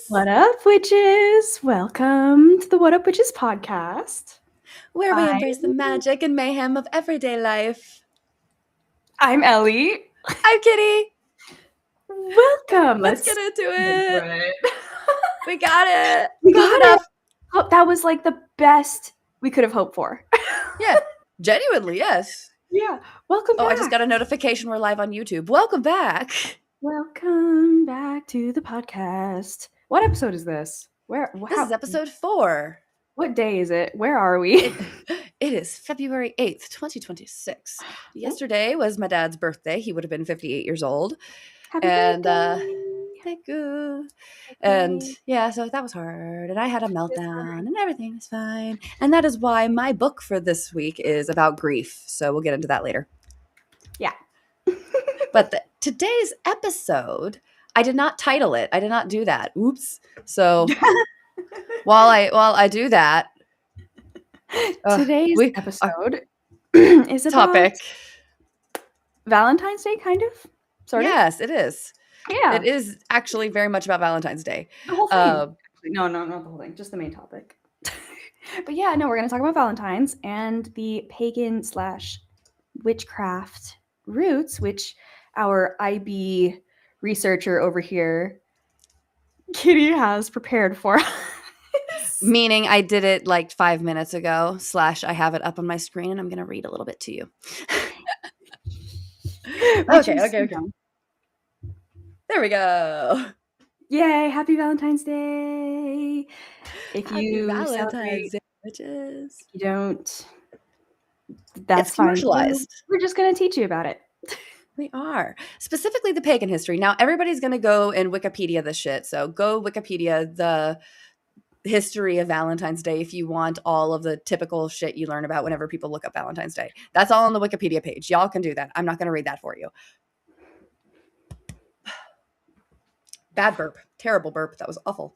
What up, witches? Welcome to the What Up Witches podcast. Where we I'm, embrace the magic and mayhem of everyday life. I'm Ellie. I'm Kitty. Welcome. Let's get into it. Right. We got it. We Close got enough. it. Oh, that was like the best we could have hoped for. Yeah, genuinely, yes. Yeah. Welcome Oh, back. I just got a notification we're live on YouTube. Welcome back. Welcome back to the podcast. What episode is this? This is episode 4. What day is it? Where are we? It is February 8th, 2026. Yesterday was my dad's birthday. He would have been 58 years old. Happy And birthday. thank you. And yeah, so that was hard. And I had a meltdown and everything was fine. And that is why my book for this week is about grief. So we'll get into that later. Yeah. But today's episode, I did not title it. I did not do that. Oops. So while I do that, today's episode is about topic. Valentine's Day, kind of. Sort of. Yes, it is. Yeah. It is actually very much about Valentine's Day. The whole thing. No, not the whole thing. Just the main topic. But yeah, no, we're going to talk about Valentine's and the pagan / witchcraft roots, which our IB researcher over here, Kitty, has prepared for us. Meaning I did it like 5 minutes ago / I have it up on my screen and I'm going to read a little bit to you. Okay. There we go. Yay, happy Valentine's Day. If happy you Valentine's Day, witches. If you don't, that's it's commercialized. Fine. We're just going to teach you about it. We are. Specifically the pagan history. Now, everybody's going to go and Wikipedia this shit. So go Wikipedia the history of Valentine's Day if you want all of the typical shit you learn about whenever people look up Valentine's Day. That's all on the Wikipedia page. Y'all can do that. I'm not going to read that for you. Bad burp. Terrible burp. That was awful.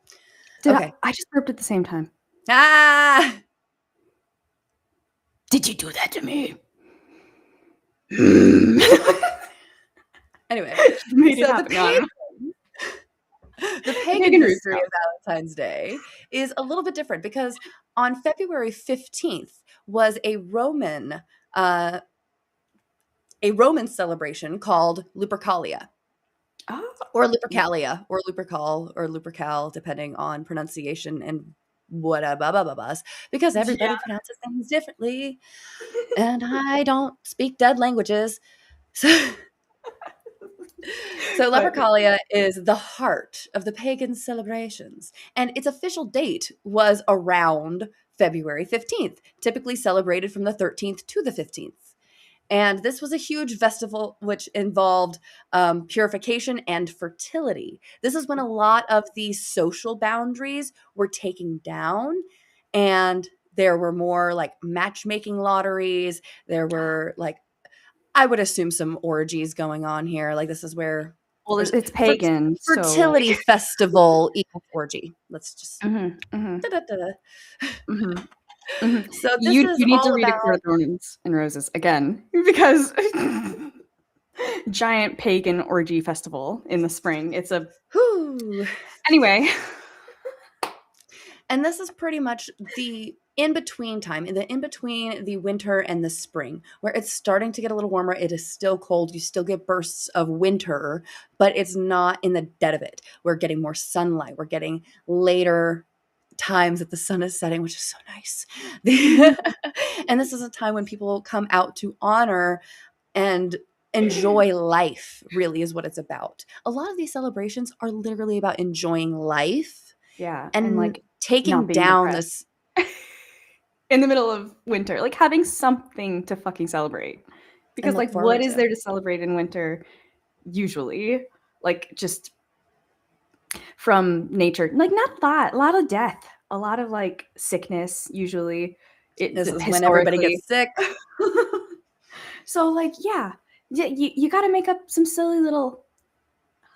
Okay. I just burped at the same time. Ah! Did you do that to me? Anyway. The pagan history of Valentine's Day is a little bit different because on February 15th was a Roman celebration called Lupercalia. Oh. Or Lupercalia, or Lupercal, or Lupercal, depending on pronunciation and whatever, because everybody pronounces things differently, and I don't speak dead languages. So Lupercalia is the heart of the pagan celebrations, and its official date was around February 15th, typically celebrated from the 13th to the 15th. And this was a huge festival which involved purification and fertility. This is when a lot of the social boundaries were taken down, and there were more like matchmaking lotteries. There were like, I would assume, some orgies going on here. Like this is where, well, it's pagan. Fertility festival equals orgy. Let's just. So you need to read A Court of Thorns and Roses again, because giant pagan orgy festival in the spring. It's a anyway. And this is pretty much the in-between time, in between the winter and the spring, where it's starting to get a little warmer. It is still cold. You still get bursts of winter, but it's not in the dead of it. We're getting more sunlight. We're getting later times that the sun is setting, which is so nice. And this is a time when people come out to honor and enjoy life, really is what it's about. A lot of these celebrations are literally about enjoying life. Yeah. And like taking down this in the middle of winter, like having something to fucking celebrate. Because like what is there to celebrate in winter usually? Like just from nature, like not that, a lot of death, a lot of like sickness usually. This is when everybody gets sick. So like you got to make up some silly little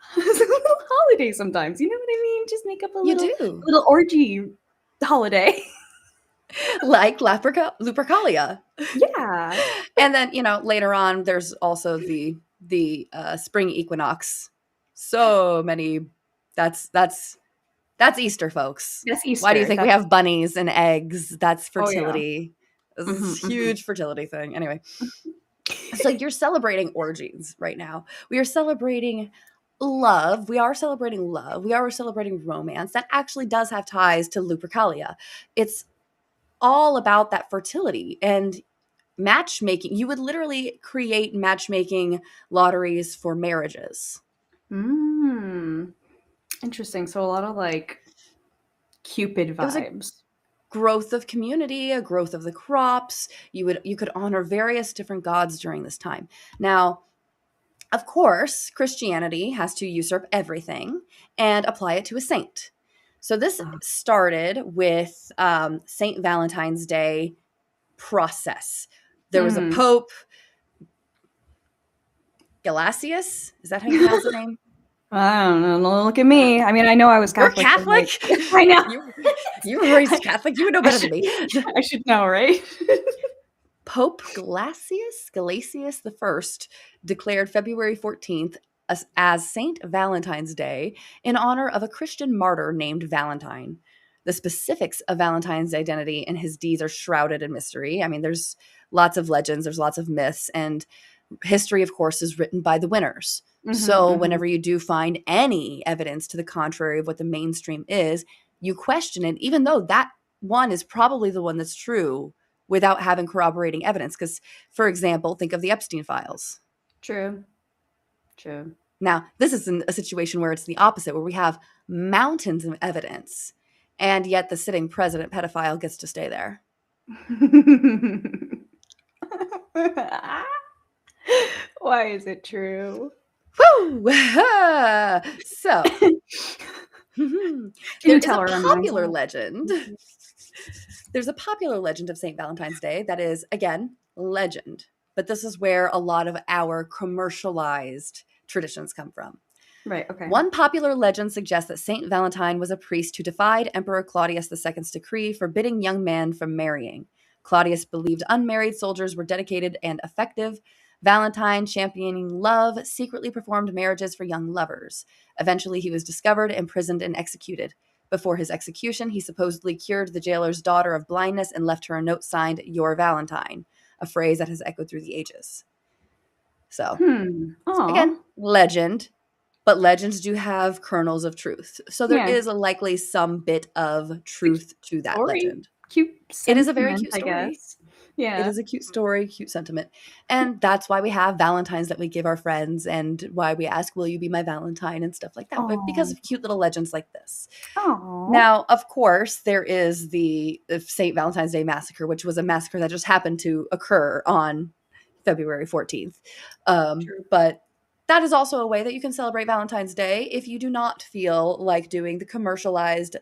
holiday sometimes, you know what I mean? Just make up a little orgy holiday. Like Lupercalia. Yeah. And then, later on there's also the spring equinox. So many that's That's Easter, folks. That's Why do you Easter. think we That's have bunnies and eggs? That's oh yeah. fertility. This Hmm, is hmm. huge fertility thing. Anyway, so you're celebrating orgies right now. We are celebrating love. We are celebrating love. We are celebrating romance that actually does have ties to Lupercalia. It's all about that fertility and matchmaking. You would literally create matchmaking lotteries for marriages. Mm, interesting. So a lot of like Cupid It was a vibes. growth of community, a growth of the crops. You could honor various different gods during this time. Now, of course, Christianity has to usurp everything and apply it to a saint. So this Ah. started with Saint Valentine's Day process. There was a Hmm. pope, Gelasius. Is that how you pronounce his name? I don't know. No, look at me. I mean, I know I was You're Catholic, but Catholic. like, I know. You were raised Catholic. You would know I better than should, me. I should know, right? Pope Gelasius the First declared February 14th as Saint Valentine's Day in honor of a Christian martyr named Valentine. The specifics of Valentine's identity and his deeds are shrouded in mystery. I mean, there's lots of legends, there's lots of myths, and history, of course, is written by the winners. Hmm, So, hmm. whenever you do find any evidence to the contrary of what the mainstream is, you question it, even though that one is probably the one that's true without having corroborating evidence. Because, for example, think of the Epstein files. True. True. Now, this is a situation where it's the opposite, where we have mountains of evidence, and yet the sitting president pedophile gets to stay there. Why is it true? Woo! So, Can there you is tell a her I'm popular mindful? legend. There's a popular legend of St. Valentine's Day that is, again, legend. But this is where a lot of our commercialized traditions come from. Right. Okay. One popular legend suggests that Saint Valentine was a priest who defied Emperor Claudius II's decree forbidding young men from marrying. Claudius believed unmarried soldiers were dedicated and effective. Valentine, championing love, secretly performed marriages for young lovers. Eventually, he was discovered, imprisoned, and executed. Before his execution, he supposedly cured the jailer's daughter of blindness and left her a note signed, Your Valentine, a phrase that has echoed through the ages. So, Hmm. again, Oh. legend, but legends do have kernels of truth. So there Yeah. is a likely some bit of It's a cute truth to that story. legend. Cute It is a very sentiment, cute I story. guess. It Yeah. is a cute story, cute sentiment. And that's why we have Valentines that we give our friends and why we ask, will you be my Valentine and stuff like that. But because Oh. of cute little legends like this. Oh. Now, of course, there is the St. Valentine's Day Massacre, which was a massacre that just happened to occur on February 14th. True. But that is also a way that you can celebrate Valentine's Day if you do not feel like doing the commercialized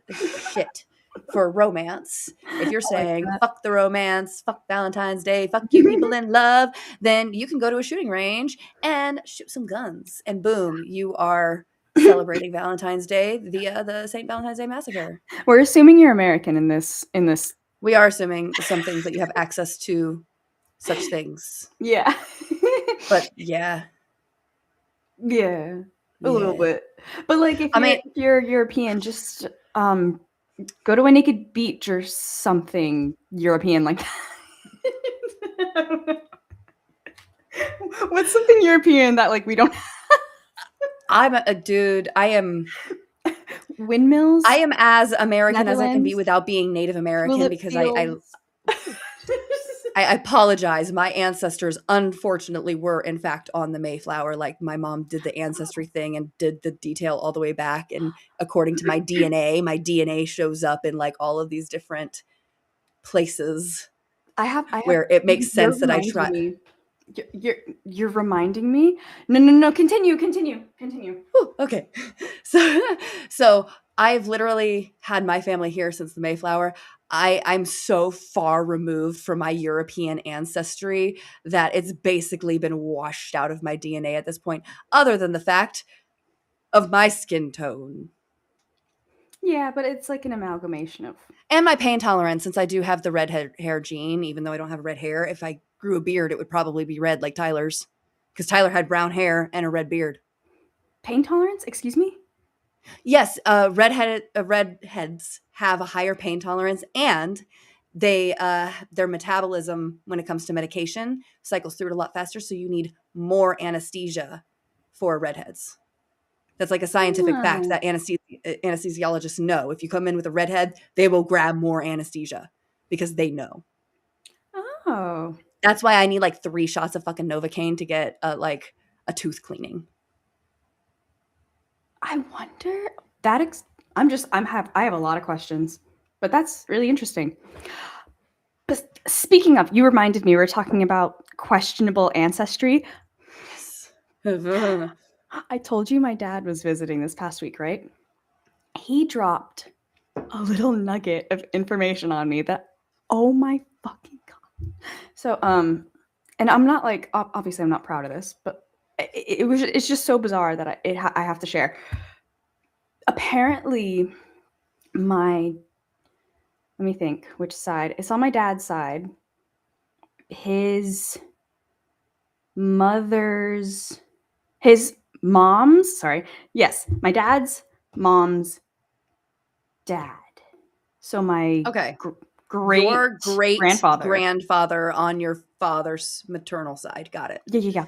shit for romance. If you're I like saying, that. fuck the romance, fuck Valentine's Day, fuck you people in love, then you can go to a shooting range and shoot some guns. And boom, you are celebrating Valentine's Day via the St. Valentine's Day Massacre. We're assuming you're American in this. We are assuming some things that you have access to such things. Yeah. But yeah, Yeah. A little yeah. bit. But like if I you're mean, if you're European, just go to a naked beach or something European like that. What's something European that like we don't I'm a dude. I windmills, am as American as I can be Netherlands, without being Native American tulip because fields. I apologize. My ancestors unfortunately were in fact on the Mayflower. Like my mom did the ancestry thing and did the detail all the way back. And according to my DNA shows up in like all of these different places I have where it makes you're sense that I reminding try. me. You're reminding me. No. Continue. Whew, okay. So so I've literally had my family here since the Mayflower. I'm so far removed from my European ancestry that it's basically been washed out of my DNA at this point, other than the fact of my skin tone Yeah, but it's like an amalgamation of. and my pain tolerance, since I do have the red hair gene, even though I don't have red hair. If I grew a beard, it would probably be red like Tyler's, because Tyler had brown hair and a red beard. Pain tolerance? Excuse me? Yes, redheads have a higher pain tolerance, and they their metabolism when it comes to medication cycles through it a lot faster. So you need more anesthesia for redheads. That's like a scientific fact Oh. that anesthesiologists know. If you come in with a redhead, they will grab more anesthesia because they know. Oh. That's why I need like 3 shots of fucking Novocaine to get like a tooth cleaning. I wonder that I have a lot of questions, but that's really interesting. But speaking of, you reminded me we were talking about questionable ancestry. Yes. I told you my dad was visiting this past week, right? He dropped a little nugget of information on me that, oh my fucking god. So and I'm not like obviously I'm not proud of this, but it's just so bizarre that I have to share. Apparently my let me think which side. It's on my dad's side. His mother's his mom's, sorry. Yes, my dad's mom's dad. So my Okay. great Your great grandfather. grandfather on your father's maternal side. Got it. Yeah.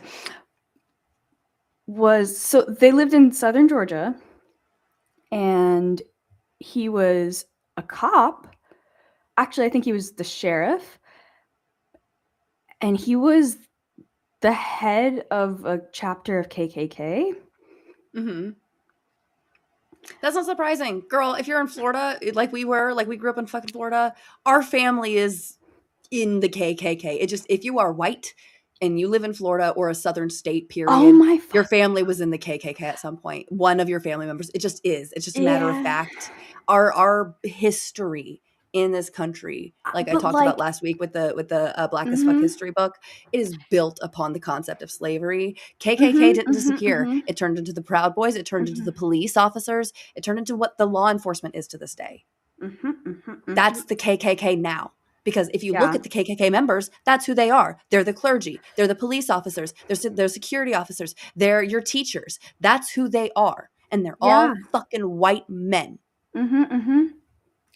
So they lived in southern Georgia, and he was a cop. Actually, I think he was the sheriff, and he was the head of a chapter of KKK. Mm-hmm. That's not surprising. Girl, if you're in Florida, like we grew up in fucking Florida, our family is in the KKK. It just, if you are white and you live in Florida or a southern state, Oh period, my your fuck. family was in the KKK at some point. One of your family members. It just is. It's just a matter of Yeah. fact. Our history in this country, like I But talked about like, last week with the Black as Fuck mm-hmm, history book, it is built upon the concept of slavery. KKK didn't disappear. mm-hmm, It turned into the Proud Boys. It turned into mm-hmm, the police officers. It turned into what the law enforcement is to this day. mm-hmm. That's the KKK now. Because if you look Yeah. at the KKK members, that's who they are. They're the clergy. They're the police officers. They're security officers. They're your teachers. That's who they are. And they're Yeah. all fucking white men. Mm-hmm.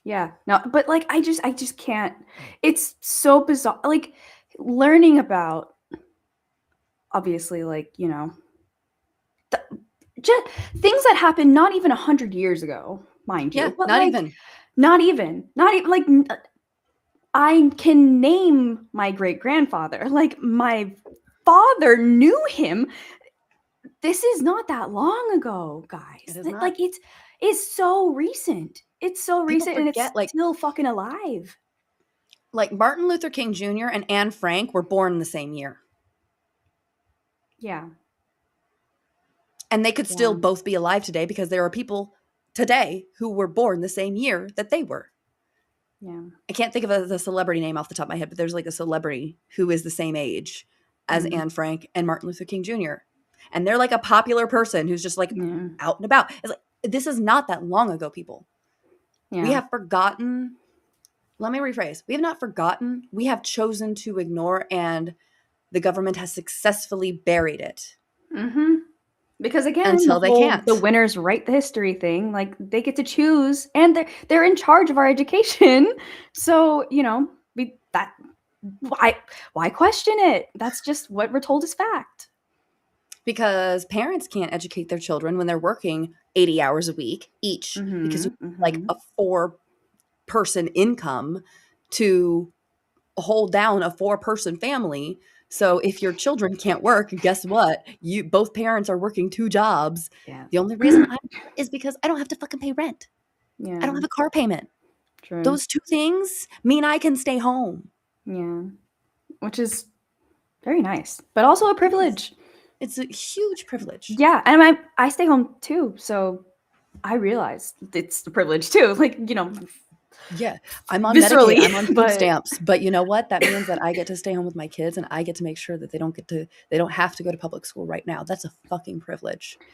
Yeah. No, but like I just can't. It's so bizarre. Like learning about obviously like, th- just things that happened not even 100 years ago, mind Yeah, you. But not like even. not even like I can name my great grandfather. Like my father knew him. This is not that long ago, It guys. is not. Like it's so recent. It's so People recent and it's forget, still fucking alive. like Martin Luther King Jr. and Anne Frank were born the same year. Yeah. And they could still Yeah. both be alive today because there are people today who were born the same year that they were. Yeah. I can't think of the celebrity name off the top of my head, but there's like a celebrity who is the same age as Mm. Anne Frank and Martin Luther King Jr. And they're like a popular person who's just like Yeah. out and about. It's like, this is not that long ago, people. We Yeah. have forgotten. Let me rephrase. We have not forgotten. We have chosen to ignore, and the government has successfully buried it Mm-hmm. Because again, until they the can't. winners write the history thing, like they get to choose and they're in charge of our education. So, we that why question it? That's just what we're told is fact. Because parents can't educate their children when they're working 80 hours a week each because you Mm-hmm. have like Mm-hmm. a 4-person income to hold down a 4-person family. So if your children can't work, guess what? You both parents are working 2 jobs. Yeah. The only reason I is because I don't have to fucking pay rent. I Yeah. don't have a car payment. True. Those 2 things mean I can stay home. Yeah. Which is very nice, but also a It is. privilege. It's a huge privilege. Yeah, and I stay home too, so I realize it's the privilege too. Like, Yeah, I'm on Medicaid, viscerally, I'm on food but stamps, but you know what? That means that I get to stay home with my kids and I get to make sure that they don't have to go to public school right now. That's a fucking privilege. it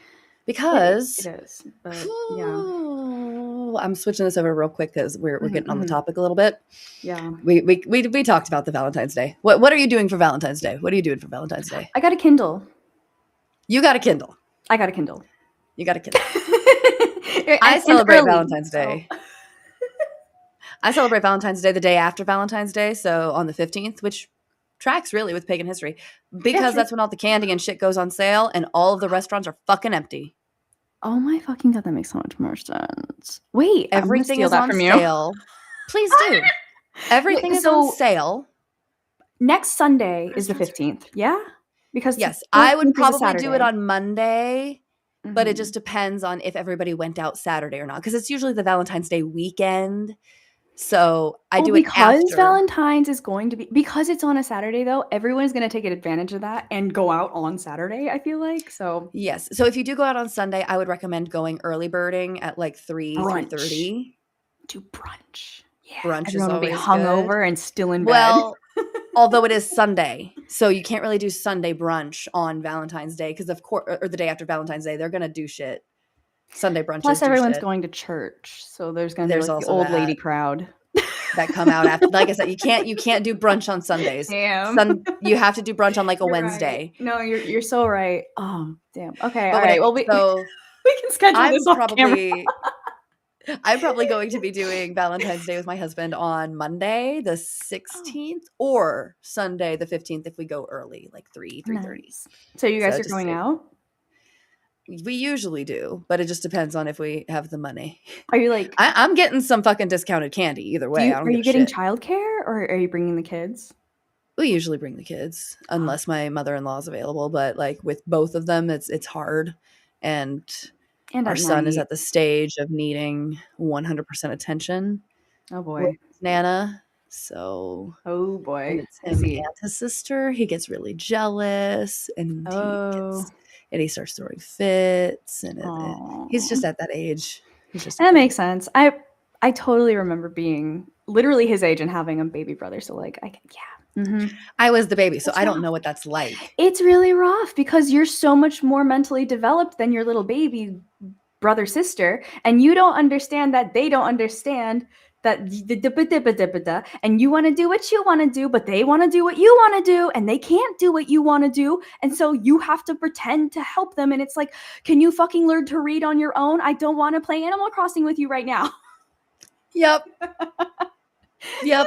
Because is. But yeah. I'm switching this over real quick because we're getting on the Mm-hmm. topic a little bit. Yeah. We talked about the Valentine's Day. What are you doing for Valentine's Day? What are you doing for Valentine's Day? I got a Kindle. You got a Kindle. I got a Kindle. You got a Kindle. I and celebrate early. Valentine's So, Day. I celebrate Valentine's Day the day after Valentine's Day, so on the 15th, which tracks really with pagan history yeah, because true. that's when all the candy and shit goes on sale and all of the restaurants are fucking empty. Oh my fucking god, that makes so much more sense. Wait, I'm gonna Everything steal is that on from you. sale. Please do. Everything Wait, is on so sale. next Sunday is the Restaurants are 15th, yeah? Because the Yes, I would 14th is a probably do it Saturday. on Monday, but it Mhm. just depends on if everybody went out Saturday or not because it's usually the Valentine's Day weekend. So I Oh, do it because after. Valentine's is going to be because it's on a Saturday though, everyone is gonna take advantage of that and go out on Saturday, I feel like. So Yes. So if you do go out on Sunday, I would recommend going early birding at like 3, brunch. 3:30. Do brunch. Yeah. Brunch is Everyone will be always good. hungover and still in bed. Well, although it is Sunday, so you can't really do Sunday brunch on Valentine's Day because of course, or the day after Valentine's Day, they're gonna do shit. Sunday Plus brunches do everyone's shit. going to church, so there's gonna be There's like the also old lady that crowd. come out after. Like I said, you can't do brunch on Sundays. Damn. You have to do brunch on like a You're right. Wednesday. No, you're so right. Oh, damn. Okay, But all when right. it Well, we so we can schedule this I'm off camera. probably I'm probably going to be doing Valentine's Day with my husband on Monday the Oh, 16th or Sunday the 15th if we go early, like 3:30. nice. So you So guys are just going out? we usually do, but it just depends on if we have the money. Are you like I'm getting some fucking discounted candy either do way. you I don't are give you a getting shit. childcare or are you bringing the kids? We usually bring the kids Oh, unless my mother-in-law is available, but like with both of them, it's hard. And and our at son is night. at the stage of needing 100% attention Oh with boy. Nana. So Oh when boy. it's I him see. and his sister, he gets really jealous Oh. and he starts throwing fits he's Oh. just at that age. He's just at That that makes age. sense. I totally remember being literally his age and having a baby brother. So like I can, yeah. I was the baby, so It's I don't rough. know what that's like. It's really rough because you're so much more mentally developed than your little baby brother sister, and you don't understand that they don't understand that and you want to do what you want to do, but they want to do what you want to do, and they can't do what you want to do, and so you have to pretend to help them, and it's like, can you fucking learn to read on your own? I don't want to play Animal Crossing with you right now. Yep. Yep.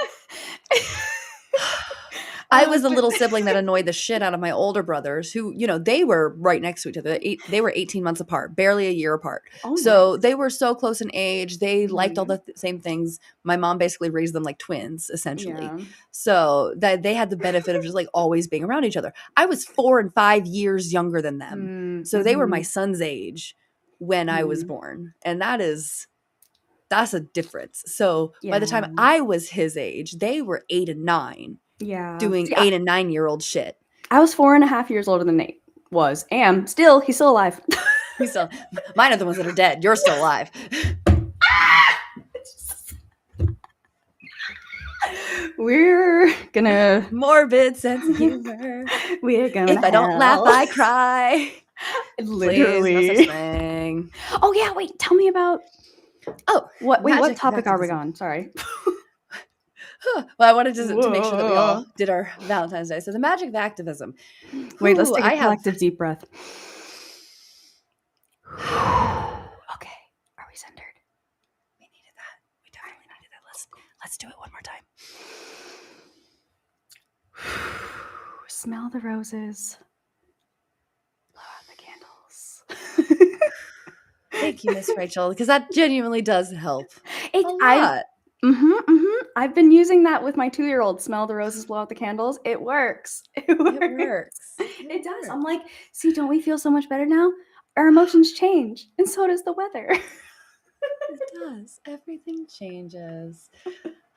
I was the But little sibling that annoyed the shit out of my older brothers who, they were right next to each other. They were 18 months apart, barely a year apart. oh, So nice. they were so close in age. They liked all Mhm. the same things. My mom basically raised them like twins, essentially. Yeah. So that they had the benefit of just like always being around each other. I was 4 and 5 years younger than them. So they were my Mhm. son's age when I was Mhm. born. And that's a difference. So by the Yeah. time I was his age, they were 8 and 9 Yeah. doing See, 8 and 9-year-old shit. I was 4.5 years older than Nate was. Am still, he's still alive. We still, mine are the ones that are dead. You're still alive. We're gonna Morbid sense of humor. we're going If to I don't laugh, hell. I cry. Please, no such Literally. thing. Oh yeah, wait, tell me about Oh, what magic of topic are we activism. on? Sorry. Well, I wanted to make sure that we all Whoa. did our Valentine's Day. So the magic of activism. Wait, let's Ooh, take a I have. collective deep breath. Okay. Are we centered? We needed that. We definitely needed that. Let's do it one more time. Smell the roses. Blow out the candles. Thank you, Miss Rachel, because that genuinely does help It a I lot. I've been using that with my 2-year-old. Smell the roses, blow out the candles. It works. It It works. works. It does. works. I'm like, see, don't we feel so much better now? Our emotions change, and so does the weather. It does. Everything changes.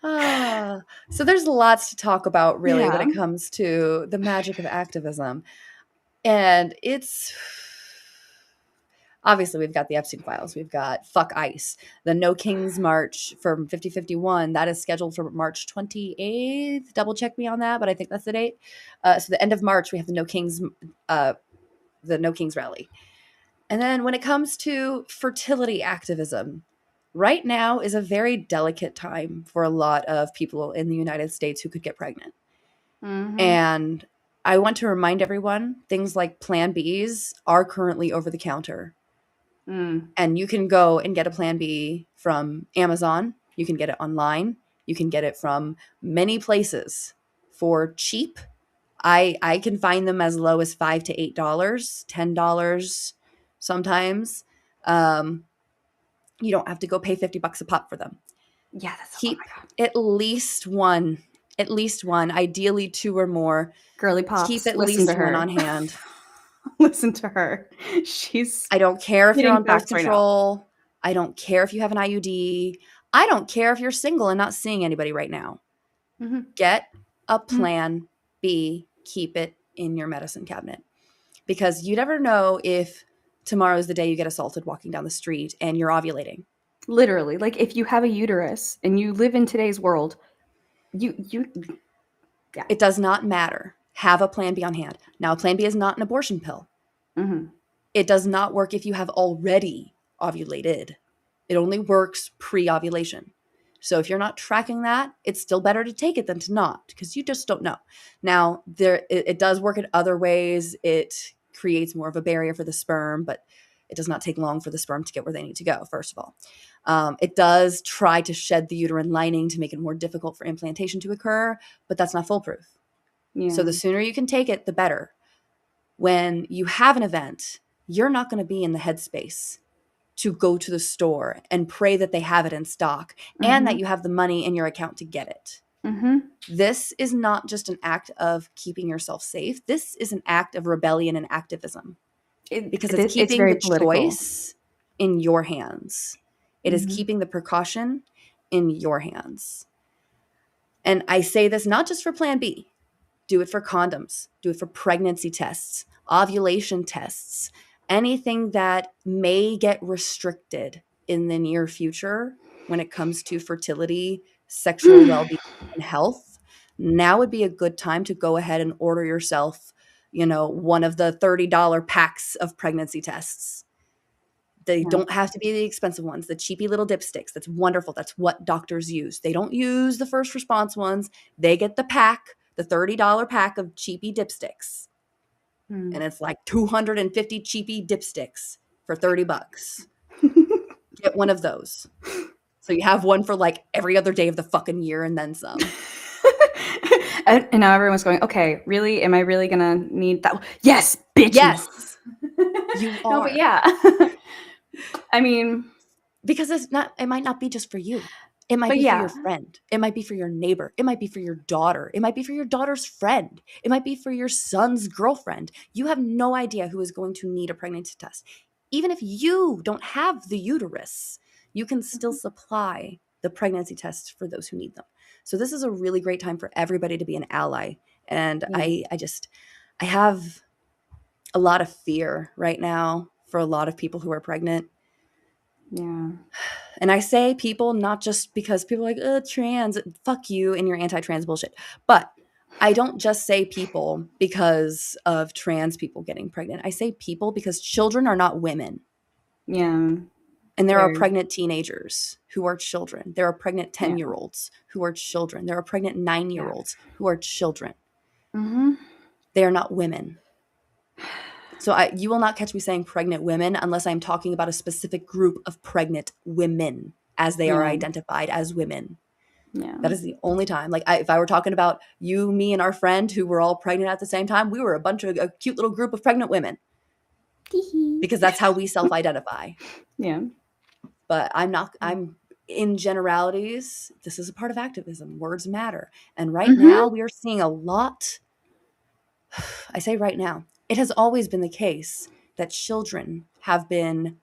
So there's lots to talk about, really, when Yeah. it comes to the magic of activism. And it's obviously we've got the Epstein files, we've got Fuck ICE, the No Kings March from 5051. That is scheduled for March 28th. Double check me on that, but I think that's the date. So the end of March, we have the No Kings rally. And then when it comes to fertility activism, right now is a very delicate time for a lot of people in the United States who could get pregnant. Mm-hmm. And I want to remind everyone things like Plan Bs are currently over the counter. Mm. And you can go and get a Plan B from Amazon. You can get it online. You can get it from many places for cheap. I can find them as low as $5 to $8, $10 sometimes. Um, you don't have to go pay $50 a pop for them. Yeah, that's, oh my Keep God. at least one, ideally two or more. Girly Keep Pops, at listen to least one on her. hand. Listen to her. She's I don't care if you're hitting on birth facts right now. control. I don't care if you have an IUD. I don't care if you're single and not seeing anybody right now. Mm-hmm. Get a Mm-hmm. Plan B. Keep it in your medicine cabinet, because you never know if tomorrow's the day you get assaulted walking down the street and you're ovulating. Literally, like if you have a uterus and you live in today's world, you yeah. It does not matter. Have a Plan B on hand. Now, a Plan B is not an abortion pill. Mm-hmm. It does not work if you have already ovulated. It only works pre-ovulation. So if you're not tracking that, it's still better to take it than to not, because you just don't know. Now, it does work in other ways. It creates more of a barrier for the sperm, but it does not take long for the sperm to get where they need to go, first of all. It does try to shed the uterine lining to make it more difficult for implantation to occur, but that's not foolproof. Yeah. So the sooner you can take it, the better. When you have an event, you're not going to be in the headspace to go to the store and pray that they have it in stock and that you have the money in your account to get it. Mm-hmm. This is not just an act of keeping yourself safe. This is an act of rebellion and activism, because it's It's keeping very the political. choice in your hands. It is Mm-hmm. keeping the precaution in your hands. And I say this not just for Plan B. Do it for condoms. Do it for pregnancy tests, ovulation tests, anything that may get restricted in the near future when it comes to fertility, sexual well-being, and health. Now would be a good time to go ahead and order yourself, one of the $30 packs of pregnancy tests. They Yeah. don't have to be the expensive ones, the cheapy little dipsticks. That's wonderful. That's what doctors use. They don't use the first response ones. They get the pack, the $30 pack of cheapy dipsticks. Mm. And it's like 250 cheapy dipsticks for $30. Get one of those. So you have one for like every other day of the fucking year and then some. And now everyone's going, okay, really? Am I really gonna need that? Yes, bitch. Yes, you No, but are. yeah. I mean, Because it might not be just for you. It might but be for your yeah. friend. It might be for your neighbor. It might be for your daughter. It might be for your daughter's friend. It might be for your son's girlfriend. You have no idea who is going to need a pregnancy test. Even if you don't have the uterus, you can still supply the pregnancy tests for those who need them. So this is a really great time for everybody to be an ally. And Yeah. I have a lot of fear right now for a lot of people who are pregnant. Yeah. And I say people not just because people are like, trans, fuck you and your anti-trans bullshit. But I don't just say people because of trans people getting pregnant. I say people because children are not women. Yeah. And there are Very. pregnant teenagers who are children. There are pregnant Yeah. 10-year-olds who are children. There are pregnant 9-year-olds who are children. Mm-hmm. They are not women. So you will not catch me saying pregnant women unless I'm talking about a specific group of pregnant women as they are Yeah. identified as women. Yeah. That is the only time. Like if I were talking about you, me, and our friend who were all pregnant at the same time, we were a cute little group of pregnant women because that's how we self-identify. Yeah. But I'm in generalities. This is a part of activism. Words matter. And right now we are seeing a lot. I say right now, it has always been the case that children have been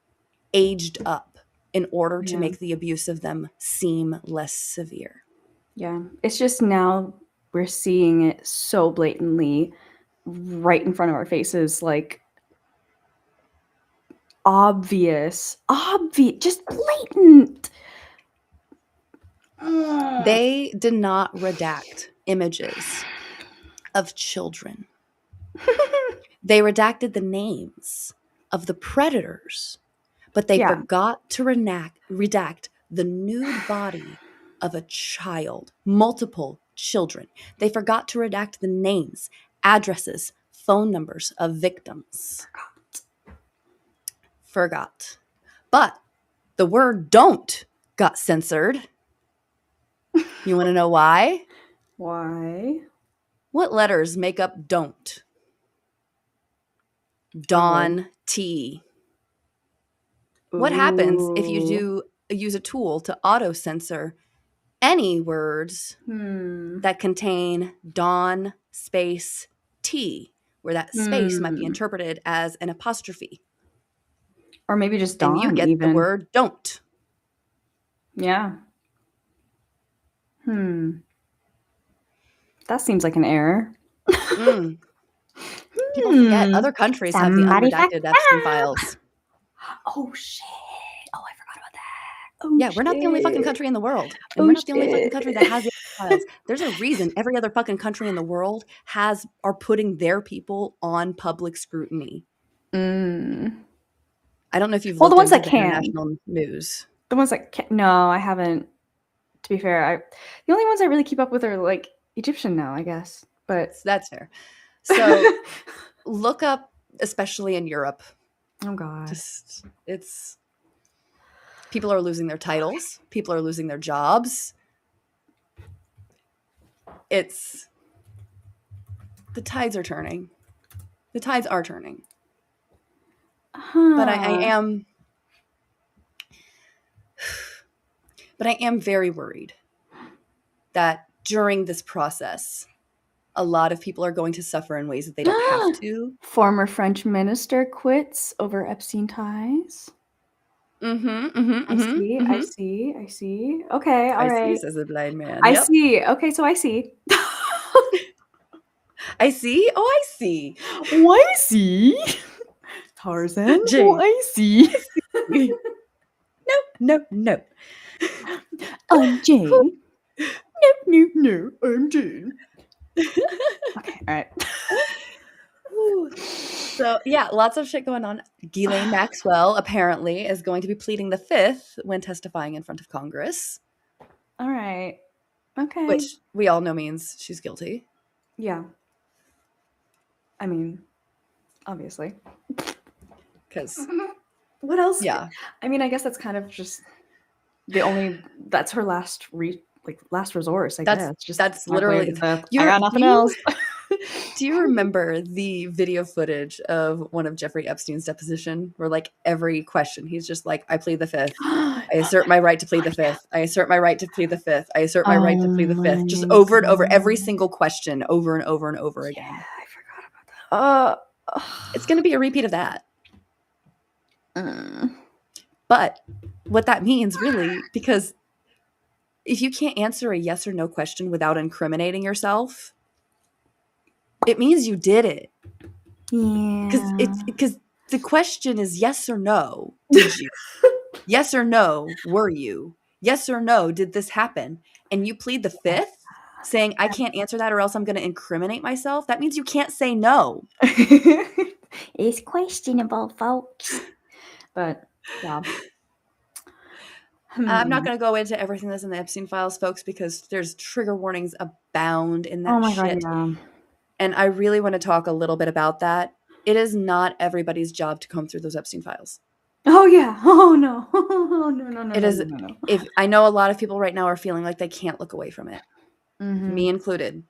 aged up in order to Yeah. make the abuse of them seem less severe. Yeah. It's just now we're seeing it so blatantly right in front of our faces, like obvious, just blatant. They did not redact images of children. They redacted the names of the predators, but they Yeah. forgot to redact the nude body of a child, multiple children. They forgot to redact the names, addresses, phone numbers of victims. Forgot. But the word don't got censored. You want to know why? Why? What letters make up don't? Dawn T. What happens if you use a tool to auto censor any words that contain dawn space T, where that space might be interpreted as an apostrophe? Or maybe just Then you dawn, get the even. word don't. Yeah. That seems like an error. Mm. People forget other countries have the Somebody fucked unredacted Epstein files. Oh, shit. Oh, I forgot about that. Oh, Yeah, we're not the only fucking shit. country in the world. And Oh, we're not the only fucking shit. country that has the files. There's a reason every other fucking country in the world are putting their people on public scrutiny. I don't know if you've Well, the looked ones into that the can. international news. The ones that can. No, I haven't. To be fair, the only ones I really keep up with are like Egyptian now, I guess. But That's fair. So look up, especially in Europe. oh god, It's people are losing their titles. People are losing their jobs. It's the tides are turning. The tides are turning. But I am very worried that during this process, a lot of people are going to suffer in ways that they don't have to. Former French minister quits over Epstein ties. I see. Okay, all I right. see, says the blind man. I Yep. see. Okay, so I see. I see. Oh, I see. Oh, I see. Tarzan. Jane. Oh, I see. No. I'm Jane. No, I'm Jane. Okay, all right. So, yeah, lots of shit going on. Ghislaine Maxwell apparently is going to be pleading the fifth when testifying in front of Congress. All right. Okay. Which we all know means she's guilty. Yeah. I mean, obviously. Because what else? Yeah. I mean, I guess that's kind of just that's her last resource, I guess. That's literally I got nothing else. Do you remember the video footage of one of Jeffrey Epstein's deposition where like every question he's just like, I plead the fifth. I assert my right to plead the fifth. I assert my right to plead the fifth. I assert my right to plead the fifth. Just over and over every single question over and over and over again. Yeah, I forgot about that. It's going to be a repeat of that. But what that means really, because if you can't answer a yes or no question without incriminating yourself, it means you did it. Yeah. Because the question is yes or no. Did you? Yes or no, were you? Yes or no, did this happen? And you plead the fifth, saying I can't answer that or else I'm going to incriminate myself. That means you can't say no. It's questionable, folks. But yeah. I'm not going to go into everything that's in the Epstein files, folks, because there's trigger warnings abound in that oh my shit. God, yeah. And I really want to talk a little bit about that. It is not everybody's job to comb through those Epstein files. Oh yeah. Oh no. Oh no. It is. No. If I know a lot of people right now are feeling like they can't look away from it, me included.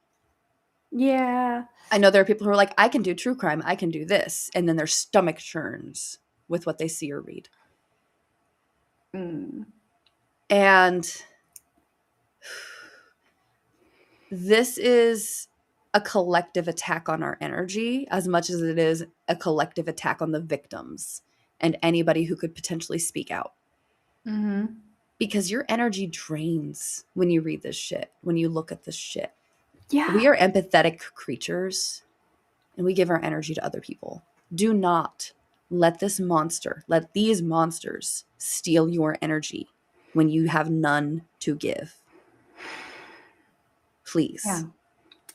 Yeah. I know there are people who are like, I can do true crime, I can do this, and then their stomach churns with what they see or read. And this is a collective attack on our energy as much as it is a collective attack on the victims and anybody who could potentially speak out. Because your energy drains when you read this shit, when you look at this shit. Yeah. We are empathetic creatures and we give our energy to other people. Do not let these monsters steal your energy when you have none to give. Please. Yeah.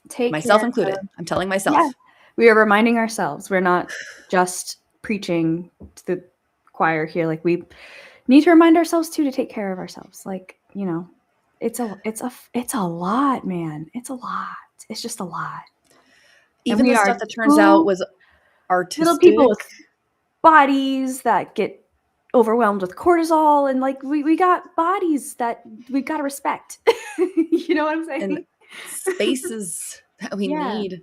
Take myself care included. I'm telling myself. Yeah. We are reminding ourselves. We're not just preaching to the choir here. Like, we need to remind ourselves too to take care of ourselves. Like, you know, it's a lot, man. It's a lot. It's just a lot. Even the stuff that turns out was artistic. Little people with bodies that get overwhelmed with cortisol, and like we got bodies that we've got to respect. You know what I'm saying? And spaces that we Yeah. need.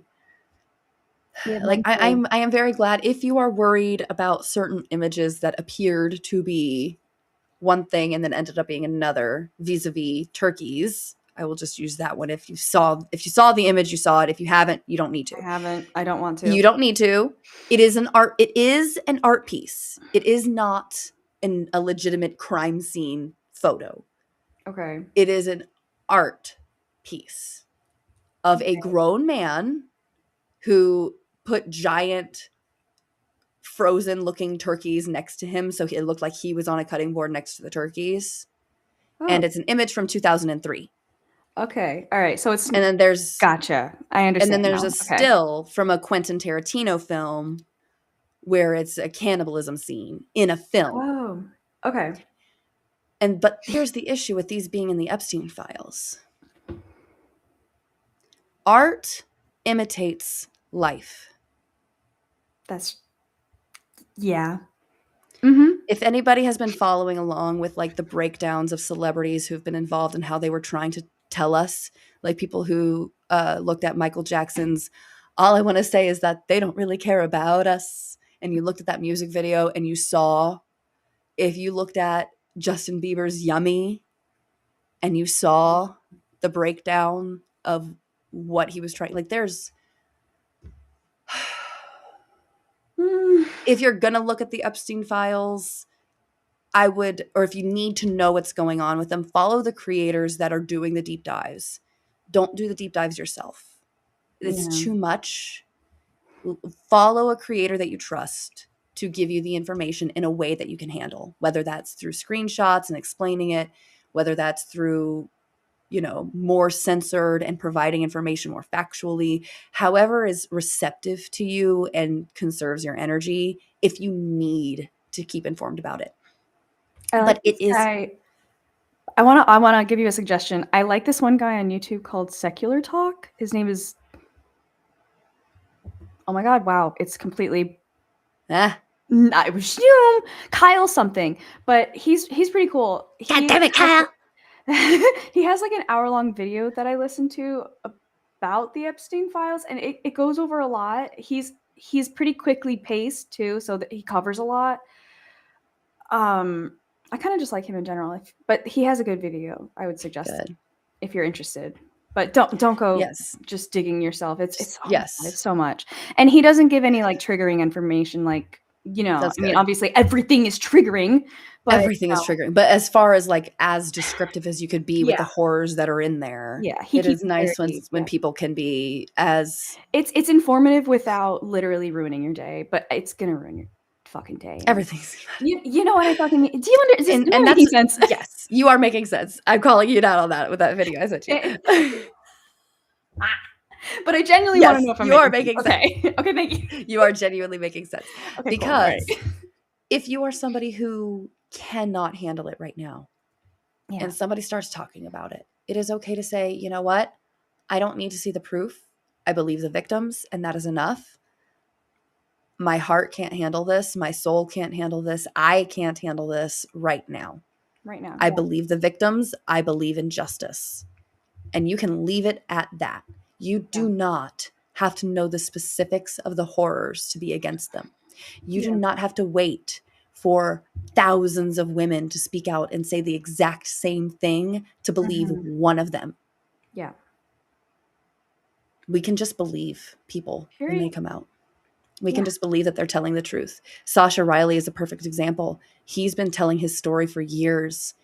We have Like mental. I am very glad if you are worried about certain images that appeared to be one thing and then ended up being another vis-a-vis turkeys. I will just use that one. If you saw the image, you saw it. If you haven't, you don't need to. I haven't. I don't want to. You don't need to. It is an art piece. It is not a legitimate crime scene photo. Okay. It is an art piece of a Okay. grown man who put giant frozen looking turkeys next to him so it looked like he was on a cutting board next to the turkeys. Oh. And it's an image from 2003. Okay. All right. So it's And then there's gotcha. I and understand then there's now. a Okay. still from a Quentin Tarantino film where it's a cannibalism scene in a film. Oh. Okay. But here's the issue with these being in the Epstein files. Art imitates life. That's yeah. Mm-hmm. If anybody has been following along with like the breakdowns of celebrities who've been involved and how they were trying to tell us, like people who looked at Michael Jackson's All I Want to Say Is That They Don't Really Care About Us, and you looked at that music video and you saw, if you looked at Justin Bieber's Yummy and you saw the breakdown of what he was trying, like there's if you're gonna look at the Epstein files, I would, or if you need to know what's going on with them, follow the creators that are doing the deep dives. Don't do the deep dives yourself. It's Yeah. too much. Follow a creator that you trust to give you the information in a way that you can handle, whether that's through screenshots and explaining it, whether that's through, more censored and providing information more factually, however is receptive to you and conserves your energy if you need to keep informed about it. I like But it this is guy. I wanna give you a suggestion. I like this one guy on YouTube called Secular Talk. His name is, oh my god, wow, it's completely it was Kyle something, but he's pretty cool. God damn it, Kyle. He has like an hour-long video that I listened to about the Epstein files, and it goes over a lot. He's pretty quickly paced too, so that he covers a lot. I kind of just like him in general, but he has a good video. I would suggest it Good. if you're interested. But don't go Yes. just digging yourself. It's oh Yes. my God, it's so much, and he doesn't give any like triggering information. Like That's I mean, good. obviously everything is triggering, but Everything is triggering. But as far as like as descriptive as you could be with yeah, the horrors that are in there, yeah, he it keeps is it nice very when yeah. people can be as It's informative without literally ruining your day, but it's gonna ruin your fucking day. everything's You know what I fucking mean? Do you under? Is this am I and making that's sense? yes, you are making sense. I'm calling you out on that with that video I sent you. But I genuinely want to Yes, know if I'm you are making sense. making sense. Okay. Okay, thank you. You are genuinely making sense. Okay, cool. All right. Because if you are somebody who cannot handle it right now Yeah. and somebody starts talking about it, it is okay to say, you know what? I don't need to see the proof. I believe the victims, and that is enough. My heart can't handle this. My soul can't handle this. I can't handle this right now. Right now. I Yeah. believe the victims. I believe in justice. And you can leave it at that. You do not have to know the specifics of the horrors to be against them. You do not have to wait for thousands of women to speak out and say the exact same thing to believe one of them. Yeah. We can just believe people when they Period. come out. We can just believe that they're telling the truth. Sasha Riley is a perfect example. He's been telling his story for years,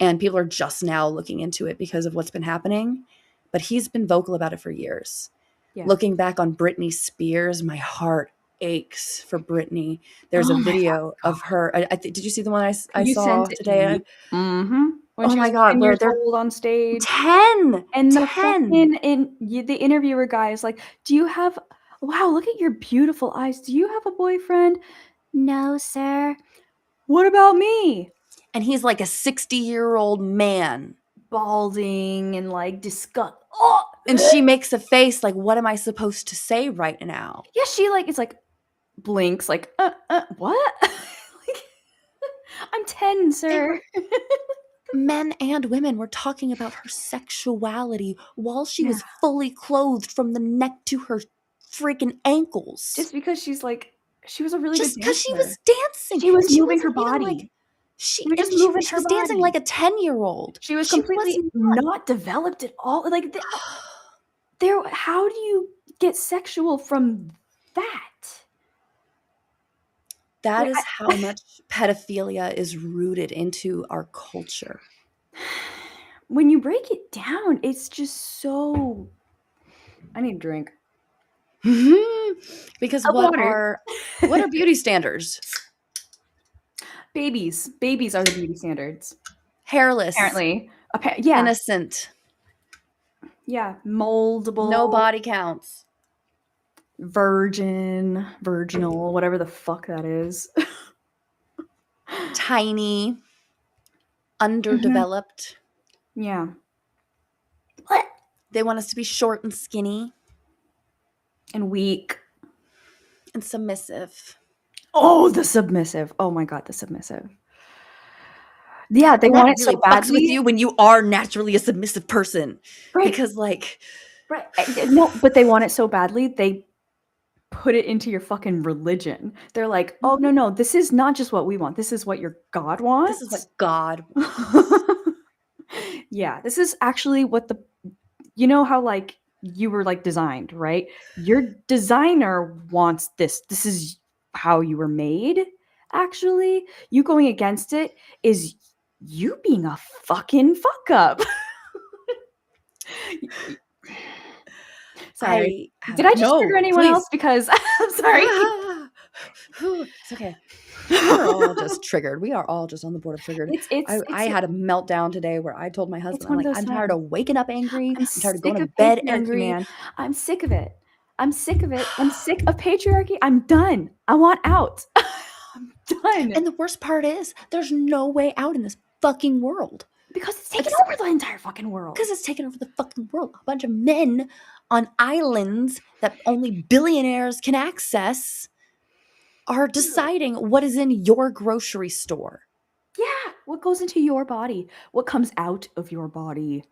and people are just now looking into it because of what's been happening. But he's been vocal about it for years. Yeah. Looking back on Britney Spears, my heart aches for Britney. There's Oh a my video of her. Did you see the one I You saw sent it to today? me. Mm-hmm. When Oh she my was God, 10 where years they're old on stage. 10. And the 10. fucking the interviewer guy is like, "Do you have? Wow, look at your beautiful eyes. Do you have a boyfriend?" "No, sir." "What about me?" And he's like a 60-year-old man. Balding and like disgust. Oh, And she makes a face like, what am I supposed to say right now? yeah. She like it's like blinks like what? Like, I'm 10, sir. Men and women were talking about her sexuality while she Yeah. was fully clothed from the neck to her freaking ankles. Just because she was a really Just good because she dancer. was dancing, She was and she moving her wasn't even like body. She was just moving she her was dancing body. like a 10-year-old. She was She completely was not developed at all. Like there, how do you get sexual from that? That Like, is how much pedophilia is rooted into our culture. when you break it down, it's just so. I need a drink. Because Of water. what are beauty standards? Babies are the beauty standards. Hairless, Apparently, yeah, innocent, yeah, no moldable, body counts, virginal, whatever the fuck that is. tiny, Mhm. underdeveloped. Yeah. What? They want us to be short and skinny And weak. and submissive. Oh, the submissive. Oh my god, the submissive. Yeah, they And want that it so really fucks with badly. you when you are naturally a submissive person. Right. Because, like, Right. No, but they want it so badly, they put it into your fucking religion. They're like, "Oh, mhm, no, this is not just what we want. This is what your God this is wants." what God wants. Yeah, this is actually what you know how, like, you were, like, designed, right? Your designer wants this. This is how you were made, actually. You going against it is you being a fucking fuck up. Sorry. Did I just trigger No, anyone please. else? Because I'm sorry. It's okay. We're all just triggered. We are all just on the board of triggered. I It's had a meltdown today where I told my it's husband, I'm one of like, those I'm tired times. of waking up angry. I'm I'm tired of going sick to of bed patriarchy, angry. man. I'm sick of it. I'm sick of it. I'm sick of patriarchy. I'm done. I want out. I'm done. And the worst part is, there's no way out in this fucking world. Because it's taken over the entire fucking world. Because it's taken over the fucking world. A bunch of men on islands that only billionaires can access are deciding what is in your grocery store. Yeah. What goes into your body? What comes out of your body?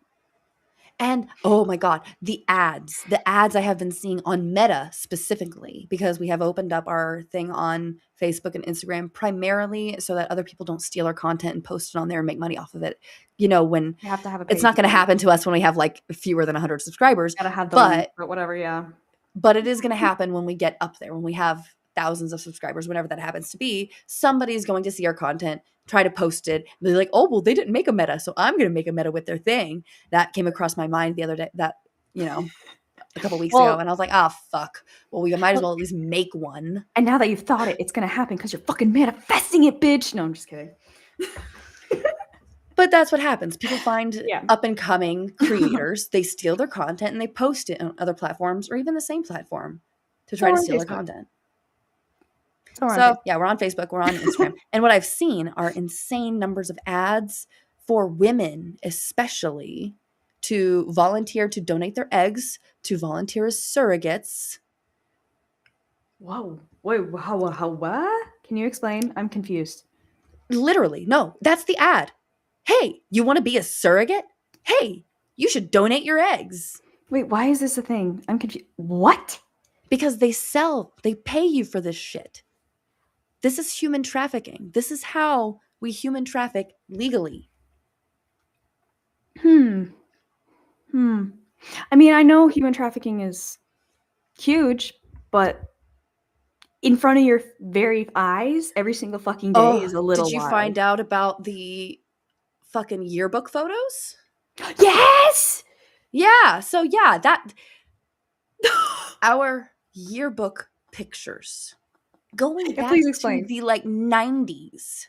And oh my God, the ads I have been seeing on Meta specifically, because we have opened up our thing on Facebook and Instagram primarily so that other people don't steal our content and post it on there and make money off of it. You know, when You have to have a it's page. not going to happen to us when we have like fewer than 100 subscribers, Gotta have the link, but but whatever, yeah. it is going to happen when we get up there, when we have thousands of subscribers, whenever that happens to be. Somebody's going to see our content, try to post it, and be like, oh, well, they didn't make a meta, so I'm going to make a meta with their thing. That came across my mind the other day, a couple weeks ago, Well, and I was like, oh, fuck. Well, we might as well at least make one. and now that you've thought it, it's gonna happen because you're fucking manifesting it, bitch. No, I'm just kidding. But that's what happens. People find Yeah. up and coming creators, they steal their content and they post it on other platforms or even the same platform to try So to we're on steal their Facebook. content. So we're on So, Facebook. yeah, we're on Facebook, we're on Instagram. And what I've seen are insane numbers of ads for women, especially, to volunteer to donate their eggs, to volunteer as surrogates. Whoa. Wait, how, what? Can you explain? I'm confused. Literally, no, that's the ad. Hey, you want to be a surrogate? Hey, you should donate your eggs. Wait, why is this a thing? I'm confused. What? Because they pay you for this shit. This is human trafficking. This is how we human traffic legally. Hmm. I mean, I know human trafficking is huge, but in front of your very eyes, every single fucking day is a Did little you wild. find out about the fucking yearbook photos? Yes! Yeah, so yeah, that our yearbook pictures going Yeah, back please to explain. the like 90s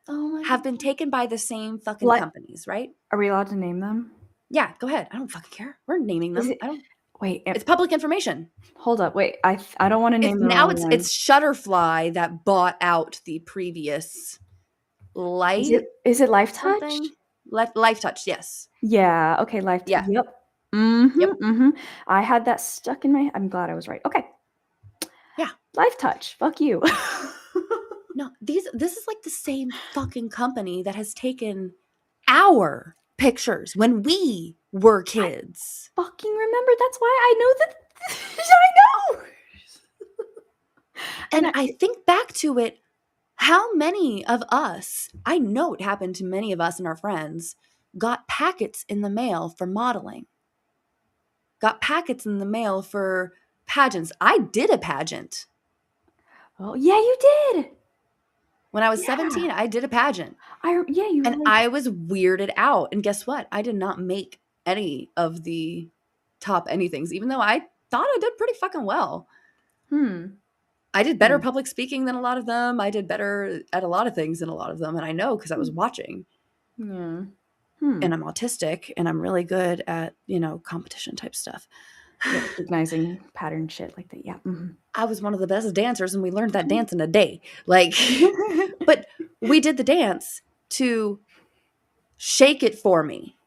Oh my have god. been taken by the same fucking What? companies, right? Are we allowed to name them? Yeah, go ahead. I don't fucking care. We're naming Is them. it I don't. wait, It's public information. hold up. Wait, I don't want to name the wrong one. It's Shutterfly that bought out the previous Light Is it Life Touch? something. Life Touch, yes. Yeah, okay, Life Touch. Yeah. Yep. Mhm, Yep. mhm. I had that stuck in my I'm glad I was right. Okay. Yeah. Life Touch. Fuck you. No, this is like the same fucking company that has taken our pictures when we were I kids. fucking remember. That's why I know that. I know. And And I think back to it, how many of us, I know it happened to many of us and our friends, got packets in the mail for modeling, got packets in the mail for pageants. I did a pageant. oh yeah, you did. When I was Yeah, 17, I did a pageant. yeah, you were And like, I was weirded out. And guess what? I did not make any of the top anythings, even though I thought I did pretty fucking well. hmm, I did better hmm, public speaking than a lot of them. I did better at a lot of things than a lot of them. And I know because I hmm, was watching. yeah, hmm, And I'm autistic and I'm really good at, competition type stuff. yeah, recognizing pattern shit like that. Yeah. Mhm. I was one of the best dancers and we learned that dance in a day. Like, but we did the dance to Shake It For Me.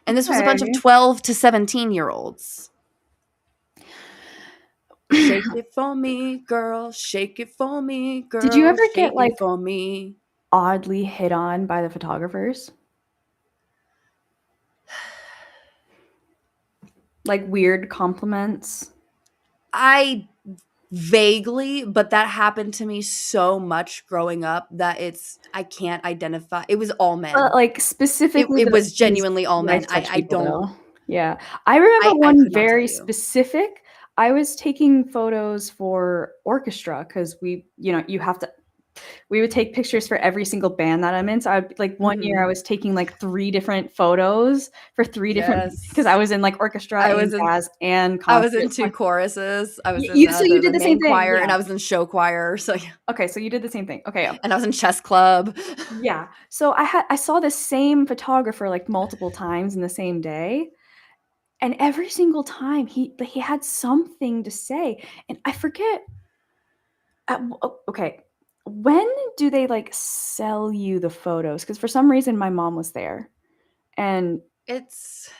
And this was a bunch of Okay. 12 to 17-year-olds. Shake it for me, girl. Shake it for me, Did you girl. ever get Shake it like for me. oddly hit on by the photographers? Like weird compliments? I vaguely, but that happened to me so much growing up that I can't identify. It was all men. Like It, specifically it was these genuinely all men. nice touch I people don't, though. Yeah. I remember I one could not tell very you. specific. I was taking photos for orchestra because you have to we would take pictures for every single band that I'm in. So I'd like one year I Mhm. was taking like 3 different photos for 3 different because I Yes. was in like orchestra I and was in jazz and I was in concert. 2 choruses. I was in, You so you the did the same main thing. choir, and Yeah. I was in show choir, so yeah, Okay, so you did the same thing. Okay. and I was in chess club. Yeah. So I saw the same photographer like multiple times in the same day. And every single time he had something to say. And I forget okay. When do they like sell you the photos? Because for some reason my mom was there. And It's